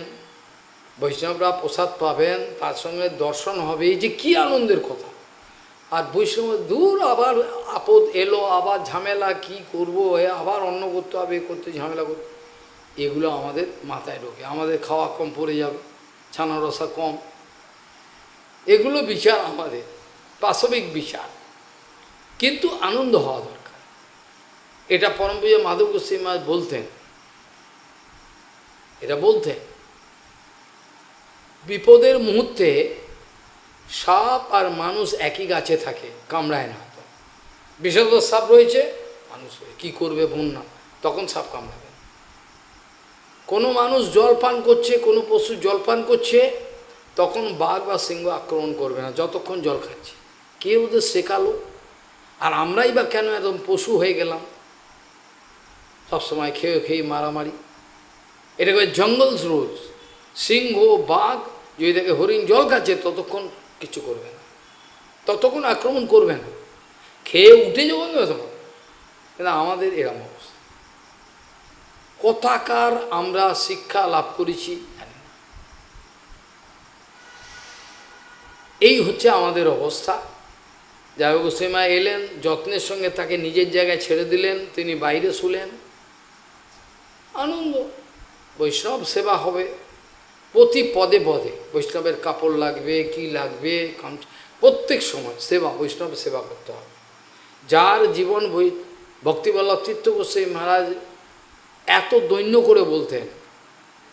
বৈষ্ণবরা প্রসাদ পাবেন, তার সঙ্গে দর্শন হবে, এই যে কী আনন্দের কথা। আর বৈষ্ণব দূর আবার আপদ এলো, আবার ঝামেলা, কি করব, আবার অন্ন করতে হবে, করতে ঝামেলা করতে, এগুলো আমাদের মাথায় ঢোকে। আমাদের খাওয়া কম পড়ে যাবে, ছানা রসা কম, এগুলো বিচার আমাদের পাশবিক বিচার। কিন্তু আনন্দ হওয়া দরকার। এটা পরম পূজ্য মাধব গোস্বামী মহারাজ বলতেন, এটা বলতেন বিপদের মুহূর্তে সাপ আর মানুষ একই গাছে থাকে, কামড়ায় না। বিষধর সাপ রয়েছে, মানুষ কী করবে বন্যা, তখন সাপ কামড়াবে। কোনো মানুষ জল পান করছে, কোনো পশু জল পান করছে, তখন বাঘ বা সিংহ আক্রমণ করবে না যতক্ষণ জল খাচ্ছে। কে ওদের শেখালো? আর আমরাই বা কেন একদম পশু হয়ে গেলাম, সবসময় খেয়ে খেয়ে মারামারি। এটাকে জঙ্গল রোজ। সিংহ বাঘ যদি দেখে হরিণ জল খাচ্ছে, ততক্ষণ কিছু করবে না, ততক্ষণ আক্রমণ করবে না, খেয়ে উঠে যাবো না তখন। কিন্তু আমাদের এরকম অবস্থা। কথাকার আমরা শিক্ষা লাভ করেছি জানি না। এই হচ্ছে আমাদের অবস্থা। যাই হোক, গোস্বামী এলেন, যত্নের সঙ্গে তাকে নিজের জায়গায় ছেড়ে দিলেন, তিনি বাইরে শুলেন। আনন্দ, বৈষ্ণব সেবা হবে প্রতি পদে পদে। বৈষ্ণবের কাপড় লাগবে, কি লাগবে, প্রত্যেক সময় সেবা, বৈষ্ণব সেবা করতে হবে। যার জীবন ভক্তিবল্লভ তীর্থ গোস্বামী মহারাজ এত দৈন্য করে বলতেন,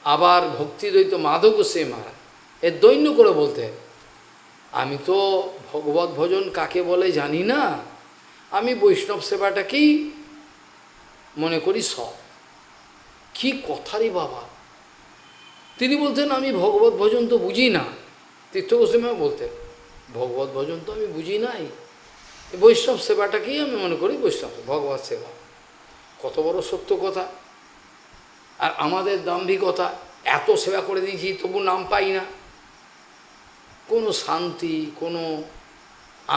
আবার ভক্তিদ্বৈত মাধব গোস্বামী মহারাজ এর দৈন্য করে বলতেন, আমি তো ভগবত ভজন কাকে বলে জানি না, আমি বৈষ্ণব সেবাটাকেই মনে করি সব। কি কথারই বাবা! তিনি বলতেন আমি ভগবত ভজন তো বুঝি না। তীর্থ গোস্বামী বলতেন ভগবত ভজন তো আমি বুঝি নাই, বৈষ্ণব সেবাটাকেই আমি মনে করি বৈষ্ণব ভগবত সেবা। কত বড় সত্য কথা! আর আমাদের দাম্ভিকতা, এত সেবা করে দিয়েছি তবু নাম পাই না, কোনো শান্তি, কোনো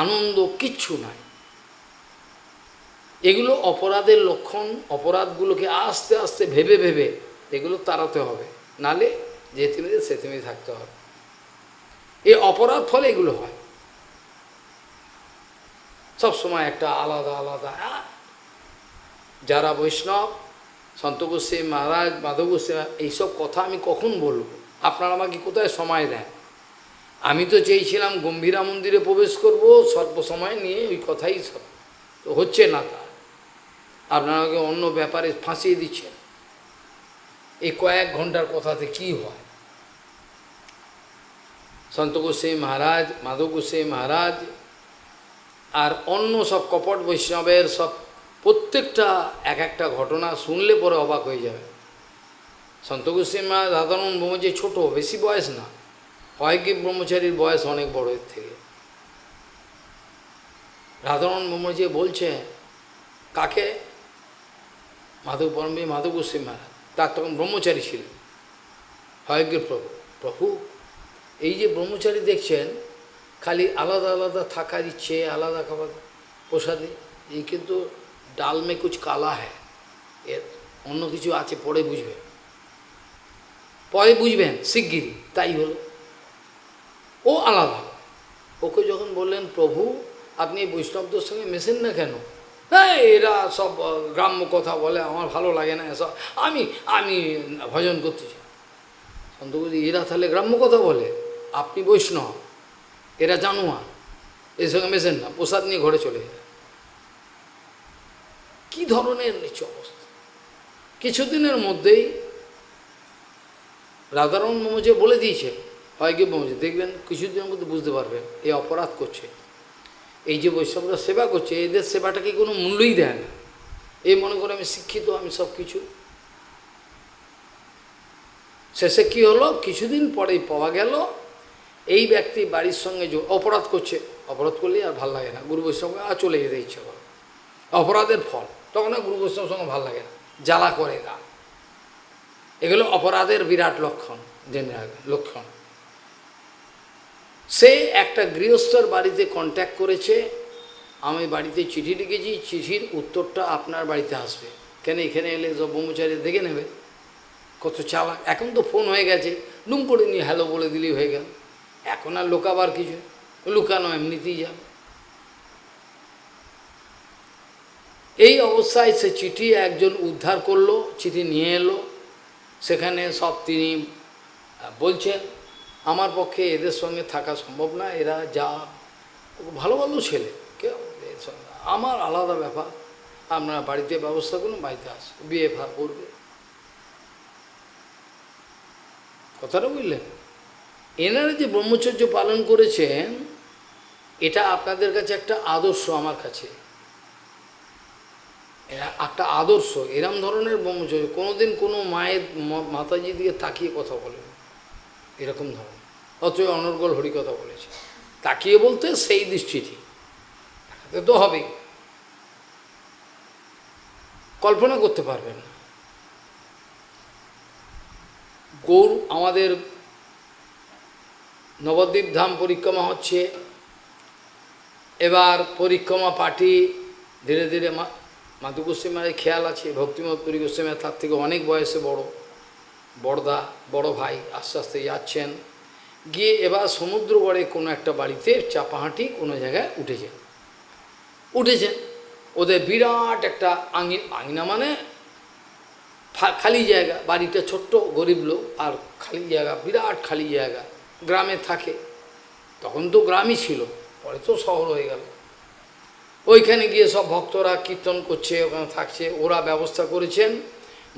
আনন্দ কিচ্ছু নাই। এগুলো অপরাধের লক্ষণ। অপরাধগুলোকে আস্তে আস্তে ভেবে ভেবে এগুলো তাড়াতে হবে, নালে যে থেমে সে থেমে থাকতে হবে। এই অপরাধ ফলে এগুলো হয় সবসময় একটা আলাদা আলাদা। যারা বৈষ্ণব, সন্ত গোস্বামী মহারাজ, মাধব গোস্বামী, এইসব কথা আমি কখন বলবো? আপনারা আমাকে কোথায় সময় দেন? আমি তো চেয়েছিলাম গম্ভীরা মন্দিরে প্রবেশ করব, স্বল্প সময় নিয়ে ওই কথাই সব তো হচ্ছে না। তা আপনারা আমাকে অন্য ব্যাপারে ফাঁসিয়ে দিচ্ছেন। এই কয়েক ঘন্টার কথাতে কি হয়? সন্ত গোস্বামী মহারাজ, মাধব গোস্বামী মহারাজ আর অন্য সব কপট বৈষ্ণবের সব প্রত্যেকটা এক একটা ঘটনা শুনলে পরে অবাক হয়ে যাবে। সন্ত গোস্বামী মহারাজ রাধারমণ ব্রহ্মচারী ছোট, বেশি বয়স না, হয়গ্রীব ব্রহ্মচারীর বয়স অনেক বড় এর থেকে। রাধারমণ ব্রহ্মচারী বলছে কাকে? মাধব পরমী মাধব গোস্বামী মহারাজ, তার তখন ব্রহ্মচারী ছিলেন। হয়গ্রীব প্রভু, প্রভু এই যে ব্রহ্মচারী দেখছেন, খালি আলাদা আলাদা থাকা দিচ্ছে, আলাদা খাবার প্রসাদ, এই কিন্তু ডাল মে কুছ কালা হ্যায়, এর অন্য কিছু আছে, পরে বুঝবেন, পরে বুঝবেন শিগগিরই। তাই হলো, ও আলাদা। ওকে যখন বললেন প্রভু আপনি এই বৈষ্ণবদের সঙ্গে মেশেন না কেন? হ্যাঁ, এরা সব গ্রাম্য কথা বলে, আমার ভালো লাগে না এসব, আমি আমি ভজন করতে চাই। সন্ত বলছি এরা তাহলে গ্রাম্য কথা বলে, আপনি বৈষ্ণব, এরা জানোয়ার, এর সঙ্গে মেশেন না, প্রসাদ নিয়ে ঘরে চলে যায়। কী ধরনের নিচু অবস্থা! কিছুদিনের মধ্যেই রাধারমণ ব্রহ্মচারী বলে দিয়েছে, হয়গ্রীব ব্রহ্মচারী, দেখবেন কিছুদিনের মধ্যে বুঝতে পারবেন এই অপরাধ করছে, এই যে বৈষ্ণবরা সেবা করছে, এদের সেবাটাকে কোনো মূল্যই দেয় না। এই মনে করে আমি শিক্ষিত, আমি সব কিছু। শেষে কী হলো? কিছুদিন পরেই পাওয়া গেল এই ব্যক্তি বাড়ির সঙ্গে অপরাধ করছে। অপরাধ করলে আর ভাল লাগে না, গুরু বৈষ্ণবকে আর চলে যেতে ইচ্ছে করে, অপরাধের ফল। তখন আর গুরু বৈষ্ণবের সঙ্গে ভাল লাগে না, জ্বালা করে গা। এগুলো অপরাধের বিরাট লক্ষণ, জেনে রাখবেন লক্ষণ। সে একটা গৃহস্থর বাড়িতে কন্ট্যাক্ট করেছে, আমি বাড়িতে চিঠি লিখেছি, চিঠির উত্তরটা আপনার বাড়িতে আসবে, কেন এখানে এলে সব ব্রহ্মচারী দেখে নেবে। কত চালাক! এখন তো ফোন হয়ে গেছে, ডুম করে নিয়ে হ্যালো বলে দিলেই হয়ে গেল। এখন আর লুকাবার কিছু, লুকানো এমনিতেই যাবে। এই অবস্থায় সে চিঠি একজন উদ্ধার করলো, চিঠি নিয়ে এলো। সেখানে সব তিনি বলছেন, আমার পক্ষে এদের সঙ্গে থাকা সম্ভব না, এরা যা ভালো ভালো ছেলে, কেউ আমার আলাদা ব্যাপার, আপনারা বাড়িতে ব্যবস্থা করুন, বাড়িতে আসে বিয়ে করবে। কথাটা বুঝলেন? এনারা যে ব্রহ্মচর্য পালন করেছেন, এটা আপনাদের কাছে একটা আদর্শ, আমার কাছে একটা আদর্শ। এরম ধরনের ব্রহ্মচর্য কোনোদিন কোনো মায়ের মাতাজির দিকে তাকিয়ে কথা বলেন এরকম ধরনের, অথচ অনর্গল হরিকথা বলেছে। তাকিয়ে বলতে সেই দৃষ্টিটি তাকাতে তো হবে, কল্পনা করতে পারবেন না। গৌর আমাদের নবদ্বীপ ধাম পরিক্রমা হচ্ছে, এবার পরিক্রমা পার্টি ধীরে ধীরে মাধু গোস্বামীর খেয়াল আছে, ভক্তিমত পুরী গোস্বামী তার থেকে অনেক বয়সে বড়, বড়দা বড় ভাই আস্তে আস্তে যাচ্ছেন, গিয়ে এবার সমুদ্র গড়ে কোনো একটা বাড়িতে চাপাহাঁটি কোনো জায়গায় উঠেছেন। ওদের বিরাট একটা আঙিনা, মানে খালি জায়গা, বাড়িটা ছোট্ট, গরিব লোক, আর খালি জায়গা, বিরাট খালি জায়গা, গ্রামে থাকে। তখন তো গ্রামই ছিল, পরে তো শহর হয়ে গেল। ওইখানে গিয়ে সব ভক্তরা কীর্তন করছে, ওখানে থাকছে। ওরা ব্যবস্থা করেছেন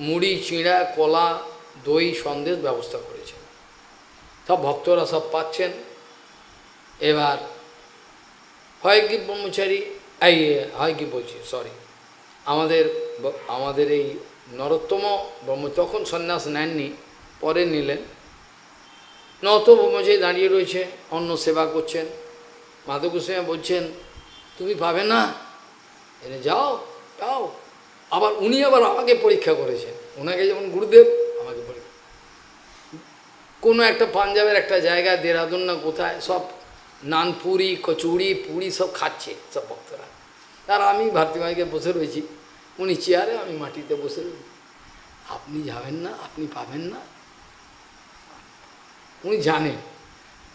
মুড়ি, চিঁড়া, কলা, দই, সন্দেশ ব্যবস্থা করেছেন, সব ভক্তরা সব পাচ্ছেন। এবার হয় কি ব্রহ্মচারী, হয় কি বলছি, সরি, আমাদের এই নরোত্তম তখন সন্ন্যাস নেননি, পরে নিলেন। নত ব্রহ্মচারী দাঁড়িয়ে রয়েছে, অন্ন সেবা করছেন। মাধব গোস্বামী বলছেন, তুমি পাবে না, এনে যাও যাও। আবার উনি আবার আমাকে পরীক্ষা করেছেন, ওনাকে যেমন গুরুদেব আমাকে পরীক্ষা, কোনো একটা পাঞ্জাবের একটা জায়গায়, দেরাদুন না কোথায়, সব নানপুরি, কচুরি, পুরি সব খাচ্ছে সব ভক্তরা। আর আমি ভারতীমাইকে বসে রয়েছি, উনি চেয়ারে, আমি মাটিতে বসে রয়েছি। আপনি যাবেন না, আপনি পাবেন না। উনি জানেন,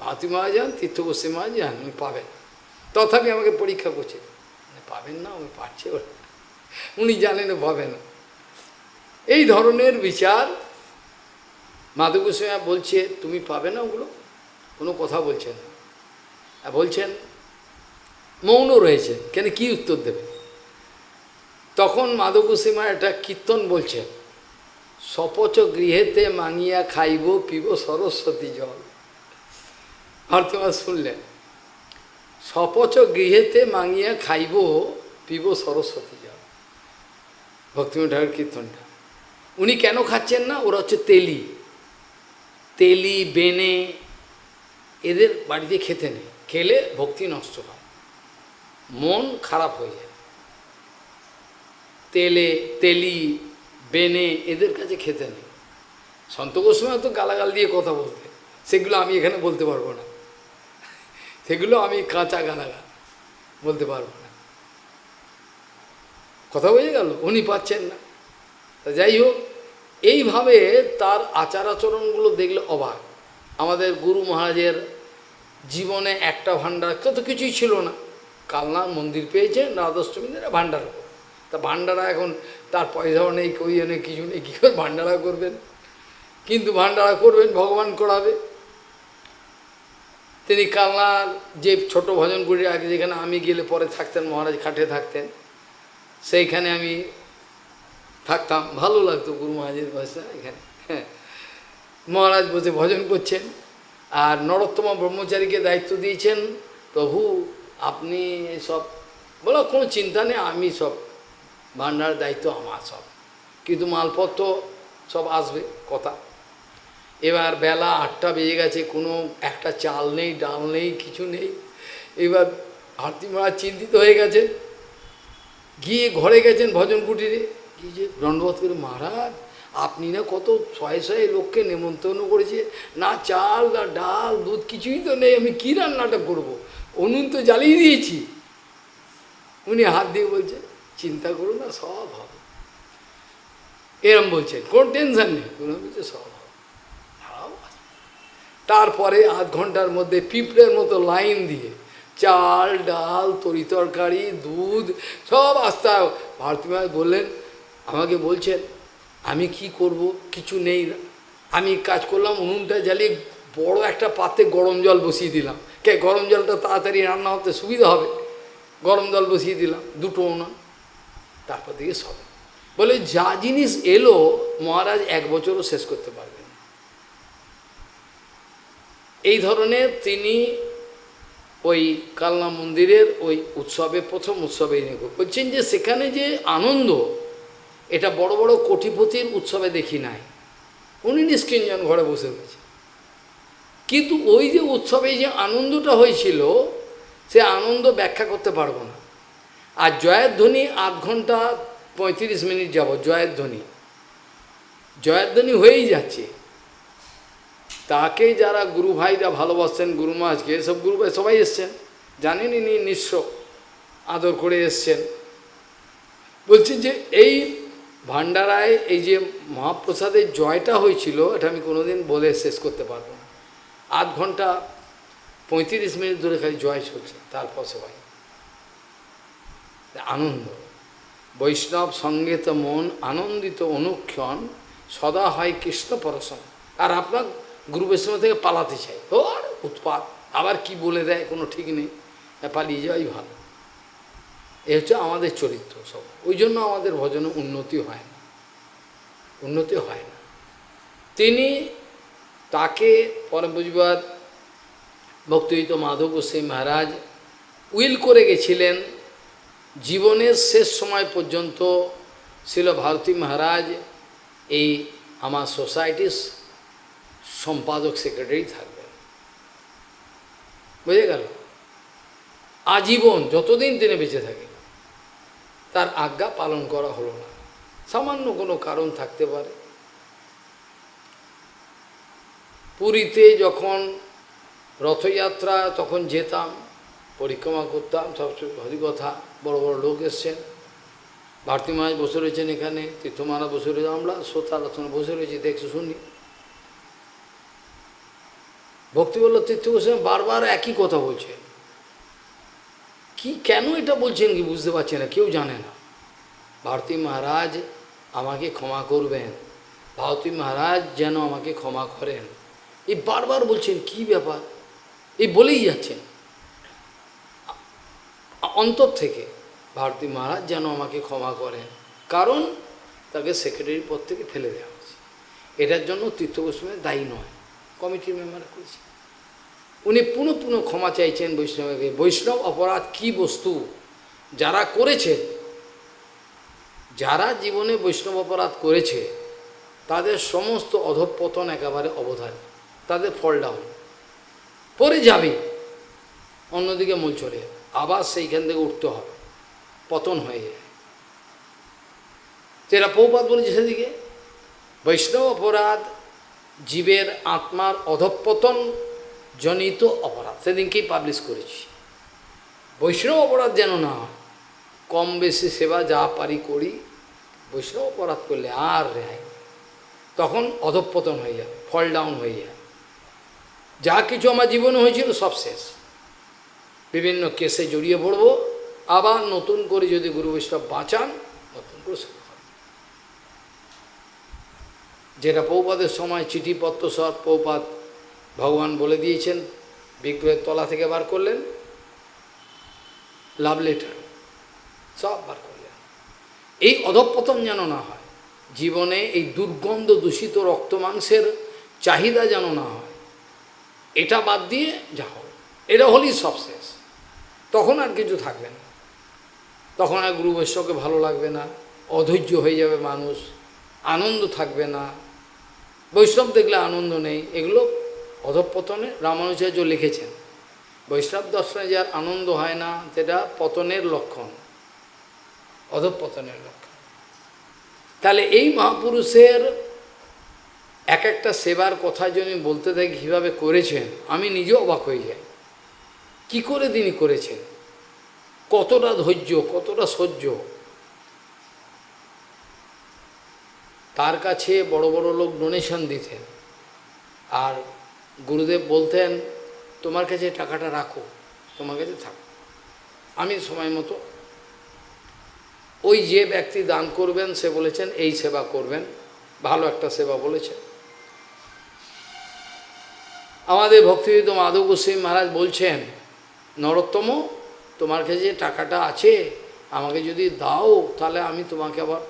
ভারতী মহারাজ যান, তীর্থ গোস্বামী মহারাজ যান, উনি পাবেন। তথাপি আমাকে পরীক্ষা করছে, পাবেন না, উনি পারছে, উনি জানেন পাবেন না। এই ধরনের বিচার মাধব গোস্বামী বলছে, তুমি পাবে না ওগুলো, কোনো কথা বলছেন না, বলছেন, মৌন রয়েছেন, কেন কি উত্তর দেবে। তখন মাধব গোস্বামী একটা কীর্তন বলছেন, সপচ গৃহেতে মাঙিয়া খাইব পিব সরস্বতী জল। আর তোমার শুনলেন, সপচ গৃহেতে মাঙিয়া খাইব পিব সরস্বতী জল, ভক্তিময় ঠাকুর কীর্তনটা। উনি কেন খাচ্ছেন না? ওরা হচ্ছে তেলি বেনে, এদের বাড়িতে খেতে নেই, খেলে ভক্তি নষ্ট হয়, মন খারাপ হয়ে যায়। তেলি বেনে এদের কাছে খেতে নেই। সন্ত গোস্বামী তো গালাগাল দিয়ে কথা বলতে, সেগুলো আমি এখানে বলতে পারবো না, সেগুলো আমি কাঁচা গালাগাল বলতে পারবো না। কথা বোঝা গেল? উনি পাচ্ছেন না। তা যাই হোক, এইভাবে তার আচার আচরণগুলো দেখলে অবাক। আমাদের গুরু মহারাজের জীবনে একটা ভাণ্ডার তো কিছুই ছিল না, কালনার মন্দির পেয়েছেন, রাধাষ্টমী দিনে ভাণ্ডারা, তা ভাণ্ডারা এখন তার পয়সাও নেই, কইও নেই, কিছু নেই, কী করে ভাণ্ডারা করবেন? কিন্তু ভাণ্ডারা করবেন, ভগবান করাবে। তিনি কালনার যে ছোট ভজনগুলির আগে যেখানে আমি গেলে পরে থাকতেন, মহারাজ খাটে থাকতেন, সেইখানে আমি থাকতাম, ভালো লাগতো গুরু মহারাজের বয়সে। এখানে মহারাজ বসে ভজন করছেন, আর নরোত্তম ব্রহ্মচারীকে দায়িত্ব দিয়েছেন, প্রভু আপনি সব, বলো কোনো চিন্তা নেই, আমি সব ভাণ্ডারের দায়িত্ব আমার সব, কিন্তু মালপত্র সব আসবে কথা। এবার বেলা 8টা বেজে গেছে, কোনো একটা চাল নেই, ডাল নেই, কিছু নেই। এবার ভারতী মহারাজ চিন্তিত হয়ে গেছে, গিয়ে ঘরে গেছেন ভজন কুটিরে, গিয়ে যে দণ্ডবোধ করে, মহারাজ আপনি না কত শয়ে শয়ে লোককে নেমন্তন্ন করেছে, না চাল না ডাল দুধ কিছুই তো নেই, আমি কী রান্নাটা করবো, উনুন তো জ্বালিয়ে দিয়েছি। উনি হাত দিয়ে বলছে, চিন্তা করো না, সব হবে, এরম বলছেন, কোনো টেনশন নেই। উনি বলছে সব হবে। তারপরে আধ ঘন্টার মধ্যে পিঁপড়ের মতো লাইন দিয়ে চাল ডাল তরি তরকারি দুধ সব আস্তা। ভারতী মহারাজ বললেন, আমাকে বলছেন আমি কি করব, কিছু নেই। আমি কাজ করলাম, উনুনটা জ্বালিয়ে বড় একটা পাত্রে গরম জল বসিয়ে দিলাম, গরম জলটা তাড়াতাড়ি রান্না হতে সুবিধা হবে, গরম জল বসিয়ে দিলাম, দুটো উনুন। তারপর দিকে সব বলে যা জিনিস এলো মহারাজ 1 বছরও শেষ করতে পারবেন। এই ধরনের তিনি ওই কালনা মন্দিরের ওই উৎসবে, প্রথম উৎসবে বলছেন যে সেখানে যে আনন্দ, এটা বড় বড় কোটিপতির উৎসবে দেখি নাই। উনি নিষ্কিঞ্জন ঘরে বসে রয়েছে, কিন্তু ওই যে উৎসবে যে আনন্দটা হয়েছিল, সে আনন্দ ব্যাখ্যা করতে পারবো না। আর জয়ের ধ্বনি 8 ঘন্টা 35 মিনিট যাব, জয়ের ধ্বনি হয়েই যাচ্ছে। তাকে যারা গুরু ভাইরা ভালোবাসেন, গুরু মহারাজকে, সব গুরু ভাই সবাই এসছেন, জানেন ইনি নিঃস্ব, আদর করে এসছেন। বলছি যে এই ভান্ডারায় এই যে মহাপ্রসাদের জয়টা হয়েছিল, এটা আমি কোনোদিন বলে শেষ করতে পারবো না। 8 ঘন্টা 35 মিনিট ধরে খালি জয় চলছে, তারপর সবাই আনন্দ। বৈষ্ণব সঙ্গেত মন আনন্দিত অনুক্ষণ, সদা হয় কৃষ্ণ পরশন। আর আপনার গুরু বৈষ্ণব থেকে পালাতে চাই, ও আর উৎপাত, আবার কি বলে দেয় কোনো ঠিক নেই, পালিয়ে যাওয়াই ভালো। এ হচ্ছে আমাদের চরিত্র সব। ওই জন্য আমাদের ভজনে উন্নতি হয় না, উন্নতি হয় না। তিনি তাকে পরম পূজ্যপাদ ভক্তিযুক্ত মাধব গোস্বামী মহারাজ উইল করে গেছিলেন জীবনের শেষ সময় পর্যন্ত ছিল ভারতী মহারাজ এই আমার সোসাইটির সম্পাদক সেক্রেটারি থাকবেন। বুঝে গেল? আজীবন যতদিন তিনি বেঁচে থাকেন তার আজ্ঞা পালন করা হলো না, সামান্য কোনো কারণ থাকতে পারে। পুরীতে যখন রথযাত্রা তখন যেতাম, পরিক্রমা করতাম, সব হরিকথা, বড় বড় লোক এসছেন, ভারতী মহারাজ বসে রয়েছেন এখানে, তীর্থ মহারাজ বসে রয়েছে, আমরা শ্রোতার আসনে বসে রয়েছি, দেখছি শুনি। ভক্তিবল্লভ তীর্থ গোস্বামী বারবার একই কথা বলছেন, কি কেন এটা বলছেন কি বুঝতে পারছে না, কেউ জানে না। ভারতী মহারাজ আমাকে ক্ষমা করবেন, ভারতী মহারাজ যেন আমাকে ক্ষমা করেন, এই বারবার বলছেন। কি ব্যাপার, এই বলেই যাচ্ছেন অন্তর থেকে, ভারতী মহারাজ যেন আমাকে ক্ষমা করেন, কারণ তাকে সেক্রেটারি পদ থেকে ফেলে দেওয়া হয়েছে। এটার জন্য তীর্থ গোস্বামী দায়ী নয়, কমিটির মেম্বার করেছে। উনি পুনঃ পুনঃ ক্ষমা চাইছেন বৈষ্ণবকে। বৈষ্ণব অপরাধ কি বস্তু, যারা করেছে, যারা জীবনে বৈষ্ণব অপরাধ করেছে তাদের সমস্ত অধঃপতন একেবারে অবধারিত, তাদের ফল ডাউন, পরে যাবে অন্যদিকে মূল চলে যাবে, আবার সেইখান থেকে উঠতে হবে, পতন হয়ে যায়। যেটা প্রভুপাদ বলেছে সেদিকে, বৈষ্ণব অপরাধ জীবের আত্মার অধঃপতন জনিত অপরাধ, সেদিনকেই পাবলিশ করেছি। বৈষ্ণব অপরাধ যেন না হয়, কম বেশি সেবা যা পারি করি, বৈষ্ণব অপরাধ করলে আর রেহাই, তখন অধঃপতন হয়ে যাবে, ফল ডাউন হয়ে যায়। যা কিছু আমার জীবনে হয়েছিল সব শেষ, বিভিন্ন কেসে জড়িয়ে পড়ব, আবার নতুন করে যদি গুরু বৈষ্ণব বাঁচান, নতুন করে শুরু হবে। যেটা প্রভুপাদের সময় চিঠিপত্র সব প্রভুপাদ ভগবান বলে দিয়েছেন, বিগ্রহের তলা থেকে বার করলেন, লাভ লেটার সব বার করলেন। এই অধঃপতন যেন না হয় জীবনে, এই দুর্গন্ধ দূষিত রক্ত মাংসের চাহিদা যেন না হয়, এটা বাদ দিয়ে যাও, এটা হলেই সব শেষ। তখন আর কিছু থাকবে না, তখন আর গুরু বৈষ্ণবকে ভালো লাগবে না, অধৈর্য হয়ে যাবে মানুষ, আনন্দ থাকবে না, বৈষ্ণব দেখলে আনন্দ নেই। এগুলো অধঃপতনে রামানুজাচার্য লিখেছেন, বৈষ্ণব দর্শনে যার আনন্দ হয় না সেটা পতনের লক্ষণ, অধঃপতনের লক্ষণ। তাহলে এই মহাপুরুষের এক একটা সেবার কথা যদি বলতে থাকি কীভাবে করেছেন, আমি নিজেও অবাক হয়ে যাই, কি করে তিনি করেছেন, কতটা ধৈর্য, কতটা সহ্য। তার কাছে বড় বড় লোক ডোনেশন দিতেন, আর গুরুদেব বলতেন তোমার কাছে টাকাটা রাখো, তোমার কাছে থাক, আমি সময় মতো। ওই যে ব্যক্তি দান করবেন সে বলেছেন এই সেবা করবেন, ভালো একটা সেবা বলেছেন। আমাদের ভক্তিবিদ মাধব গোস্বামী মহারাজ বলছেন, নরোত্তম তোমার কাছে যে টাকাটা আছে আমাকে যদি দাও তাহলে আমি তোমাকে আবার,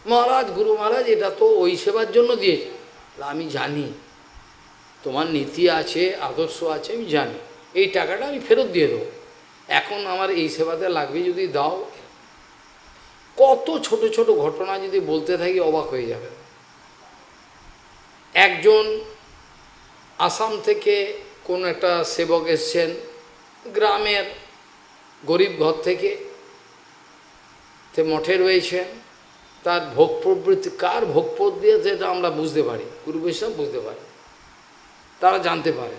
মহারাজ গুরু মহারাজ এটা তো ওই সেবার জন্য দিয়েছে। আমি জানি তোমার নীতি আছে, আদর্শ আছে, আমি জানি, এই টাকাটা আমি ফেরত দিয়ে দেবো, এখন আমার এই সেবাতে লাগবে, যদি দাও। কত ছোট ছোট ঘটনা যদি বলতে থাকি অবাক হয়ে যাবে। একজন আসাম থেকে কোনো একটা সেবক এসছেন, গ্রামের গরিব ঘর থেকে, মঠে রয়েছেন, তার ভোগ প্রবৃত্তি, কার ভোগ প্রবৃত্তি এটা আমরা বুঝতে পারি, গুরু বৈষ্ণব বুঝতে পারি, তারা জানতে পারে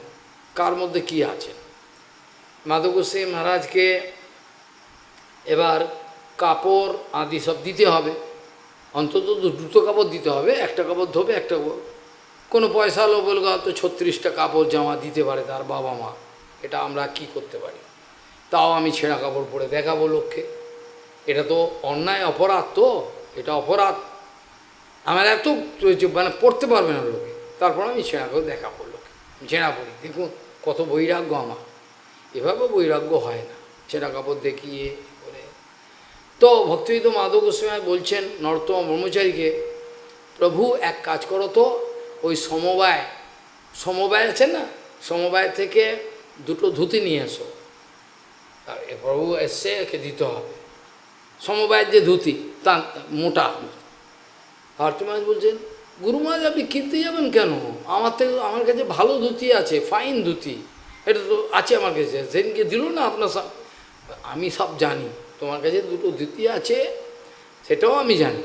কার মধ্যে কি আছে। মাধব গোস্বামী মহারাজকে এবার কাপড় আদি সব দিতে হবে, অন্তত দুটো কাপড় দিতে হবে, একটা কাপড় ধোবে, একটা কোনো পয়সা হলো বলবো তো 36টা কাপড় জামা দিতে পারে তার বাবা মা, এটা আমরা কি করতে পারি? তাও আমি ছেঁড়া কাপড় পরে দেখাবো লোককে, এটা তো অন্যায়, অপরাধ, তো এটা অপরাধ, আমার এত মানে পড়তে পারবে না লোকে, তারপর আমি ছেঁড়া করে দেখাবো লোকে, ছেঁড়া পড়ি, দেখুন কত বৈরাগ্য আমার। এভাবে বৈরাগ্য হয় না, ছেঁড়া কাপড় দেখিয়ে করে। তো ভক্তিবিদ মাধব গোস্বামী বলছেন নরোত্তম ব্রহ্মচারীকে, প্রভু এক কাজ করো তো, ওই সমবায় আছে না, সমবায় থেকে দুটো ধুতি নিয়ে এসো। আর প্রভু এসছে, একে দিতে হবে, সমবায়ের যে ধুতি তা মোটা। আর তুমি বলছেন, গুরু মহারাজ আপনি কিনতে যাবেন কেন, আমার কাছে ভালো ধুতি আছে, ফাইন ধুতি, এটা তো আছে আমার কাছে, সেদিনকে দিল না আপনার সব, আমি সব জানি, তোমার কাছে দুটো ধুতি আছে সেটাও আমি জানি,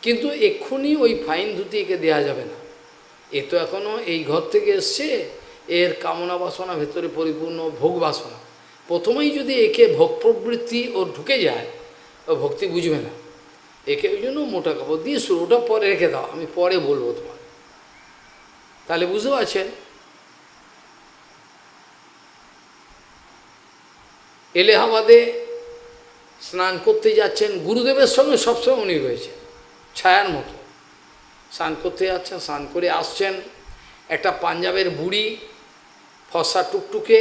কিন্তু এক্ষুনি ওই ফাইন ধুতি একে দেওয়া যাবে না, এ তো এখনও এই ঘর থেকে এসছে, এর কামনা বাসনা ভেতরে পরিপূর্ণ, ভোগ বাসনা, প্রথমেই যদি একে ভোগ প্রবৃত্তি ওর ঢুকে যায়, ও ভক্তি বুঝবে না, একে ওই জন্য মোটা কাপড় দিয়ে শুরু, ওটা পরে রেখে দাও, আমি পরে বলবো তোমার, তাহলে বুঝতে পারছেন। এলাহাবাদে স্নান করতে যাচ্ছেন, গুরুদেবের সঙ্গে সবসময় উনি রয়েছেন ছায়ার মতো, স্নান করতে যাচ্ছেন, স্নান করে আসছেন, একটা পাঞ্জাবের বুড়ি ফর্সা টুকটুকে,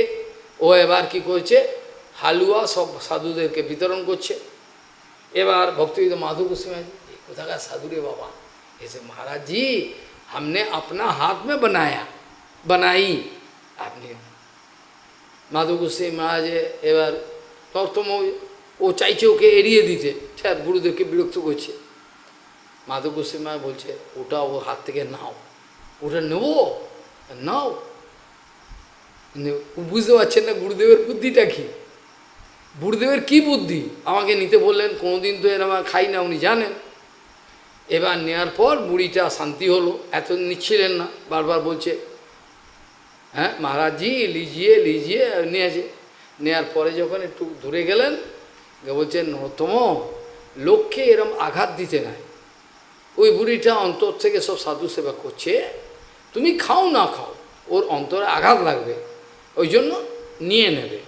ও এবার কি করছে, হালুয়া সব সাধুদেরকে বিতরণ করছে। এবার ভক্তিবিদ মাধব গোস্বামী, কোথাকার সাধুরে বাবা ऐसे महाराज जी हमने अपना हाथ में बनाई আপনি। মাধব গোস্বামী মহারাজ এবার প্রথম ও চাইছে ওকে এড়িয়ে দিতে, স্যার গুরুদেবকে বিরক্ত করছে। মাধব গোস্বামী মহারাজ বলছে, ওটা ও হাত থেকে নাও, ওটা নেবো, নাও। বুঝতে পারছেন না গুরুদেবের বুদ্ধিটা কী, গুরুদেবের কী বুদ্ধি, আমাকে নিতে বললেন, কোনোদিন তো এরকম খাই না, উনি জানেন। এবার নেওয়ার পর বুড়িটা শান্তি হলো, এত নিচ্ছিলেন না, বারবার বলছে, হ্যাঁ মহারাজ জি লিজিয়ে লিজিয়ে, নিয়েছে। নেওয়ার পরে যখন একটু দূরে গেলেন, বলছেন নরোত্তম লোককে এরম আঘাত দিতে নাই, ওই বুড়িটা অন্তর থেকে সব সাধু সেবা করছে, তুমি খাও না খাও, ওর অন্তরে আঘাত লাগবে, ওই জন্য নিয়ে নেবে,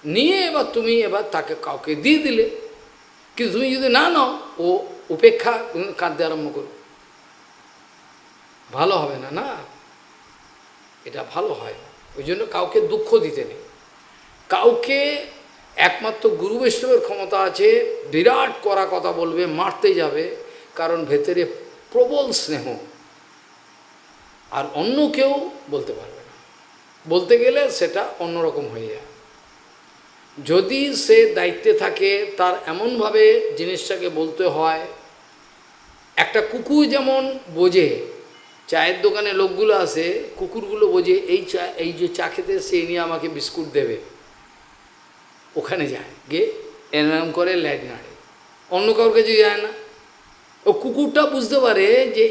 নিয়ে এবার তুমি এবার তাকে কাউকে দিয়ে দিলে, কিন্তু তুমি যদি না নাও, ও উপেক্ষা কাঁদতে আরম্ভ করো, ভালো হবে না, না এটা ভালো হয় না। ওই জন্য কাউকে দুঃখ দিতে নেই, কাউকে একমাত্র গুরু বৈষ্ণবের ক্ষমতা আছে, বিরাট করা কথা বলবে, মারতে যাবে, কারণ ভেতরে প্রবল স্নেহ, আর অন্য কেউ বলতে পারবে না, বলতে গেলে সেটা অন্যরকম হয়ে যায়। যদি সে দায়িত্বে থাকে, তার এমনভাবে জিনিসটাকে বলতে হয়, একটা কুকুর যেমন বোঝে, চায়ের দোকানে লোকগুলো আসে, কুকুরগুলো বোঝে এই যে চা খেতে এসে নিয়ে আমাকে বিস্কুট দেবে, ওখানে যায়, গিয়ে এরম করে ল্যাড নাড়ে, অন্য কারোর কাছে যায় না। ও কুকুরটা বুঝতে পারে যে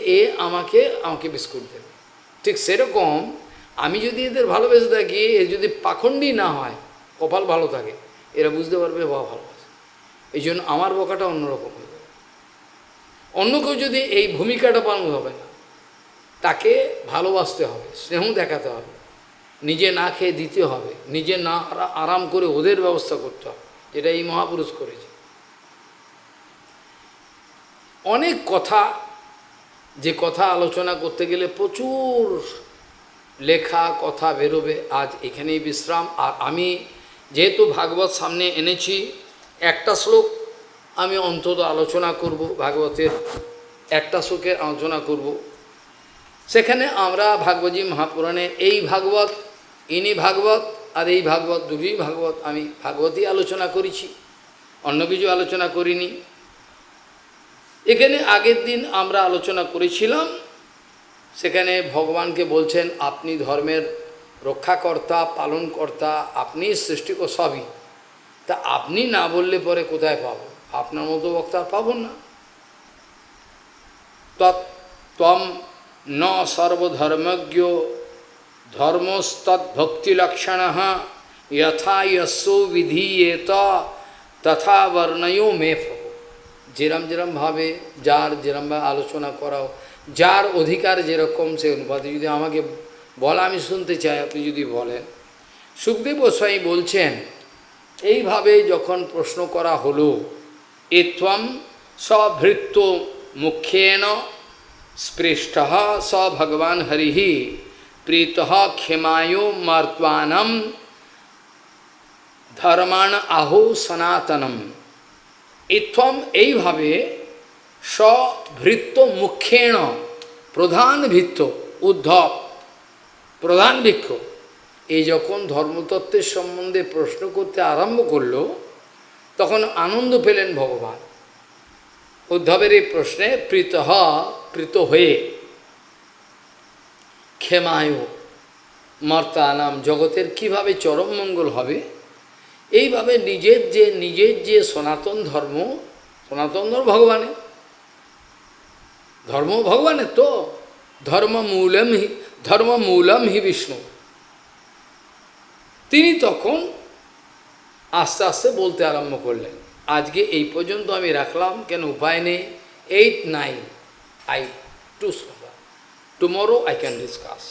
আমাকে বিস্কুট দেবে। ঠিক সেরকম আমি যদি এদের ভালোবেসে থাকি, এ যদি পাখণ্ডী না হয়, কপাল ভালো থাকে, এরা বুঝতে পারবে বাবা ভালোবাসে, এই জন্য আমার বকাটা অন্যরকম হয়ে যাবে। অন্য কেউ যদি এই ভূমিকাটা পালন হবে না, তাকে ভালোবাসতে হবে, স্নেহ দেখাতে হবে, নিজে না খেয়ে দিতে হবে, নিজে না আরাম করে ওদের ব্যবস্থা করতে হবে, যেটা এই মহাপুরুষ করেছে। অনেক কথা, যে কথা আলোচনা করতে গেলে প্রচুর লেখা কথা বেরোবে। আজ এখানেই বিশ্রাম। আর আমি যেহেতু ভাগবত সামনে এনেছি, একটা শ্লোক আমি অন্তত আলোচনা করব, ভাগবতের একটা শ্লোকের আলোচনা করব। সেখানে আমরা ভাগবতী মহাপুরাণে এই ভাগবত, ইনি ভাগবত আর এই ভাগবত, দুটোই ভাগবত, আমি ভাগবতই আলোচনা করেছি, অন্য কিছু আলোচনা করিনি। এখানে আগের দিন আমরা আলোচনা করেছিলাম, সেখানে ভগবানকে বলছেন আপনি ধর্মের রক্ষাকর্তা, পালনকর্তা, আপনি সৃষ্টি সবই, তা আপনি না বললে পরে কোথায় পাবো? আপনার মতো বক্তা পাবো না। তম ন সর্বধর্মজ্ঞ ধর্মস্তদ্ভক্তিলক্ষণ যথা যস্যো বিধীয়েত তথা বর্ণয়ো মে ফ। যেরম যেরম ভাবে যার যেরমভাবে আলোচনা করাও, যার অধিকার যেরকম সে অনুপাতে যদি আমাকে বলা, আমি শুনতে চাই, আপনি যদি বলেন। সুখদেব গোস্বামী বলছেন, এইভাবে যখন প্রশ্ন করা হলো, এত্বম সভৃত্য মুখ্যেন স্পৃষ্ট স ভগবান হরি প্রীত ক্ষমায়ো মর্ত্বানম ধর্মাণ আহো সনাতনম। ইত্থম এইভাবে সভৃত্য মুখ্যেণ, প্রধান ভৃত্য, উদ্ধব প্রধান ভিক্ষ, এই যখন ধর্মতত্ত্বের সম্বন্ধে প্রশ্ন করতে আরম্ভ করল, তখন আনন্দ পেলেন ভগবান। উদ্ধবের এই প্রশ্নে প্রীত হয়ে ক্ষমায় মর্তানাম, জগতের কিভাবে চরম মঙ্গল হবে, এইভাবে নিজের যে সনাতন ধর্ম, সনাতন ধর্ম ভগবানের ধর্ম, ভগবানের তো ধর্মমূলম হি বিষ্ণু। তিনি তখন আস্তে আস্তে বলতে আরম্ভ করলেন। আজকে এই পর্যন্ত আমি রাখলাম, কেন উপায় নেই। 8, 9 I 2 tomorrow I can discuss.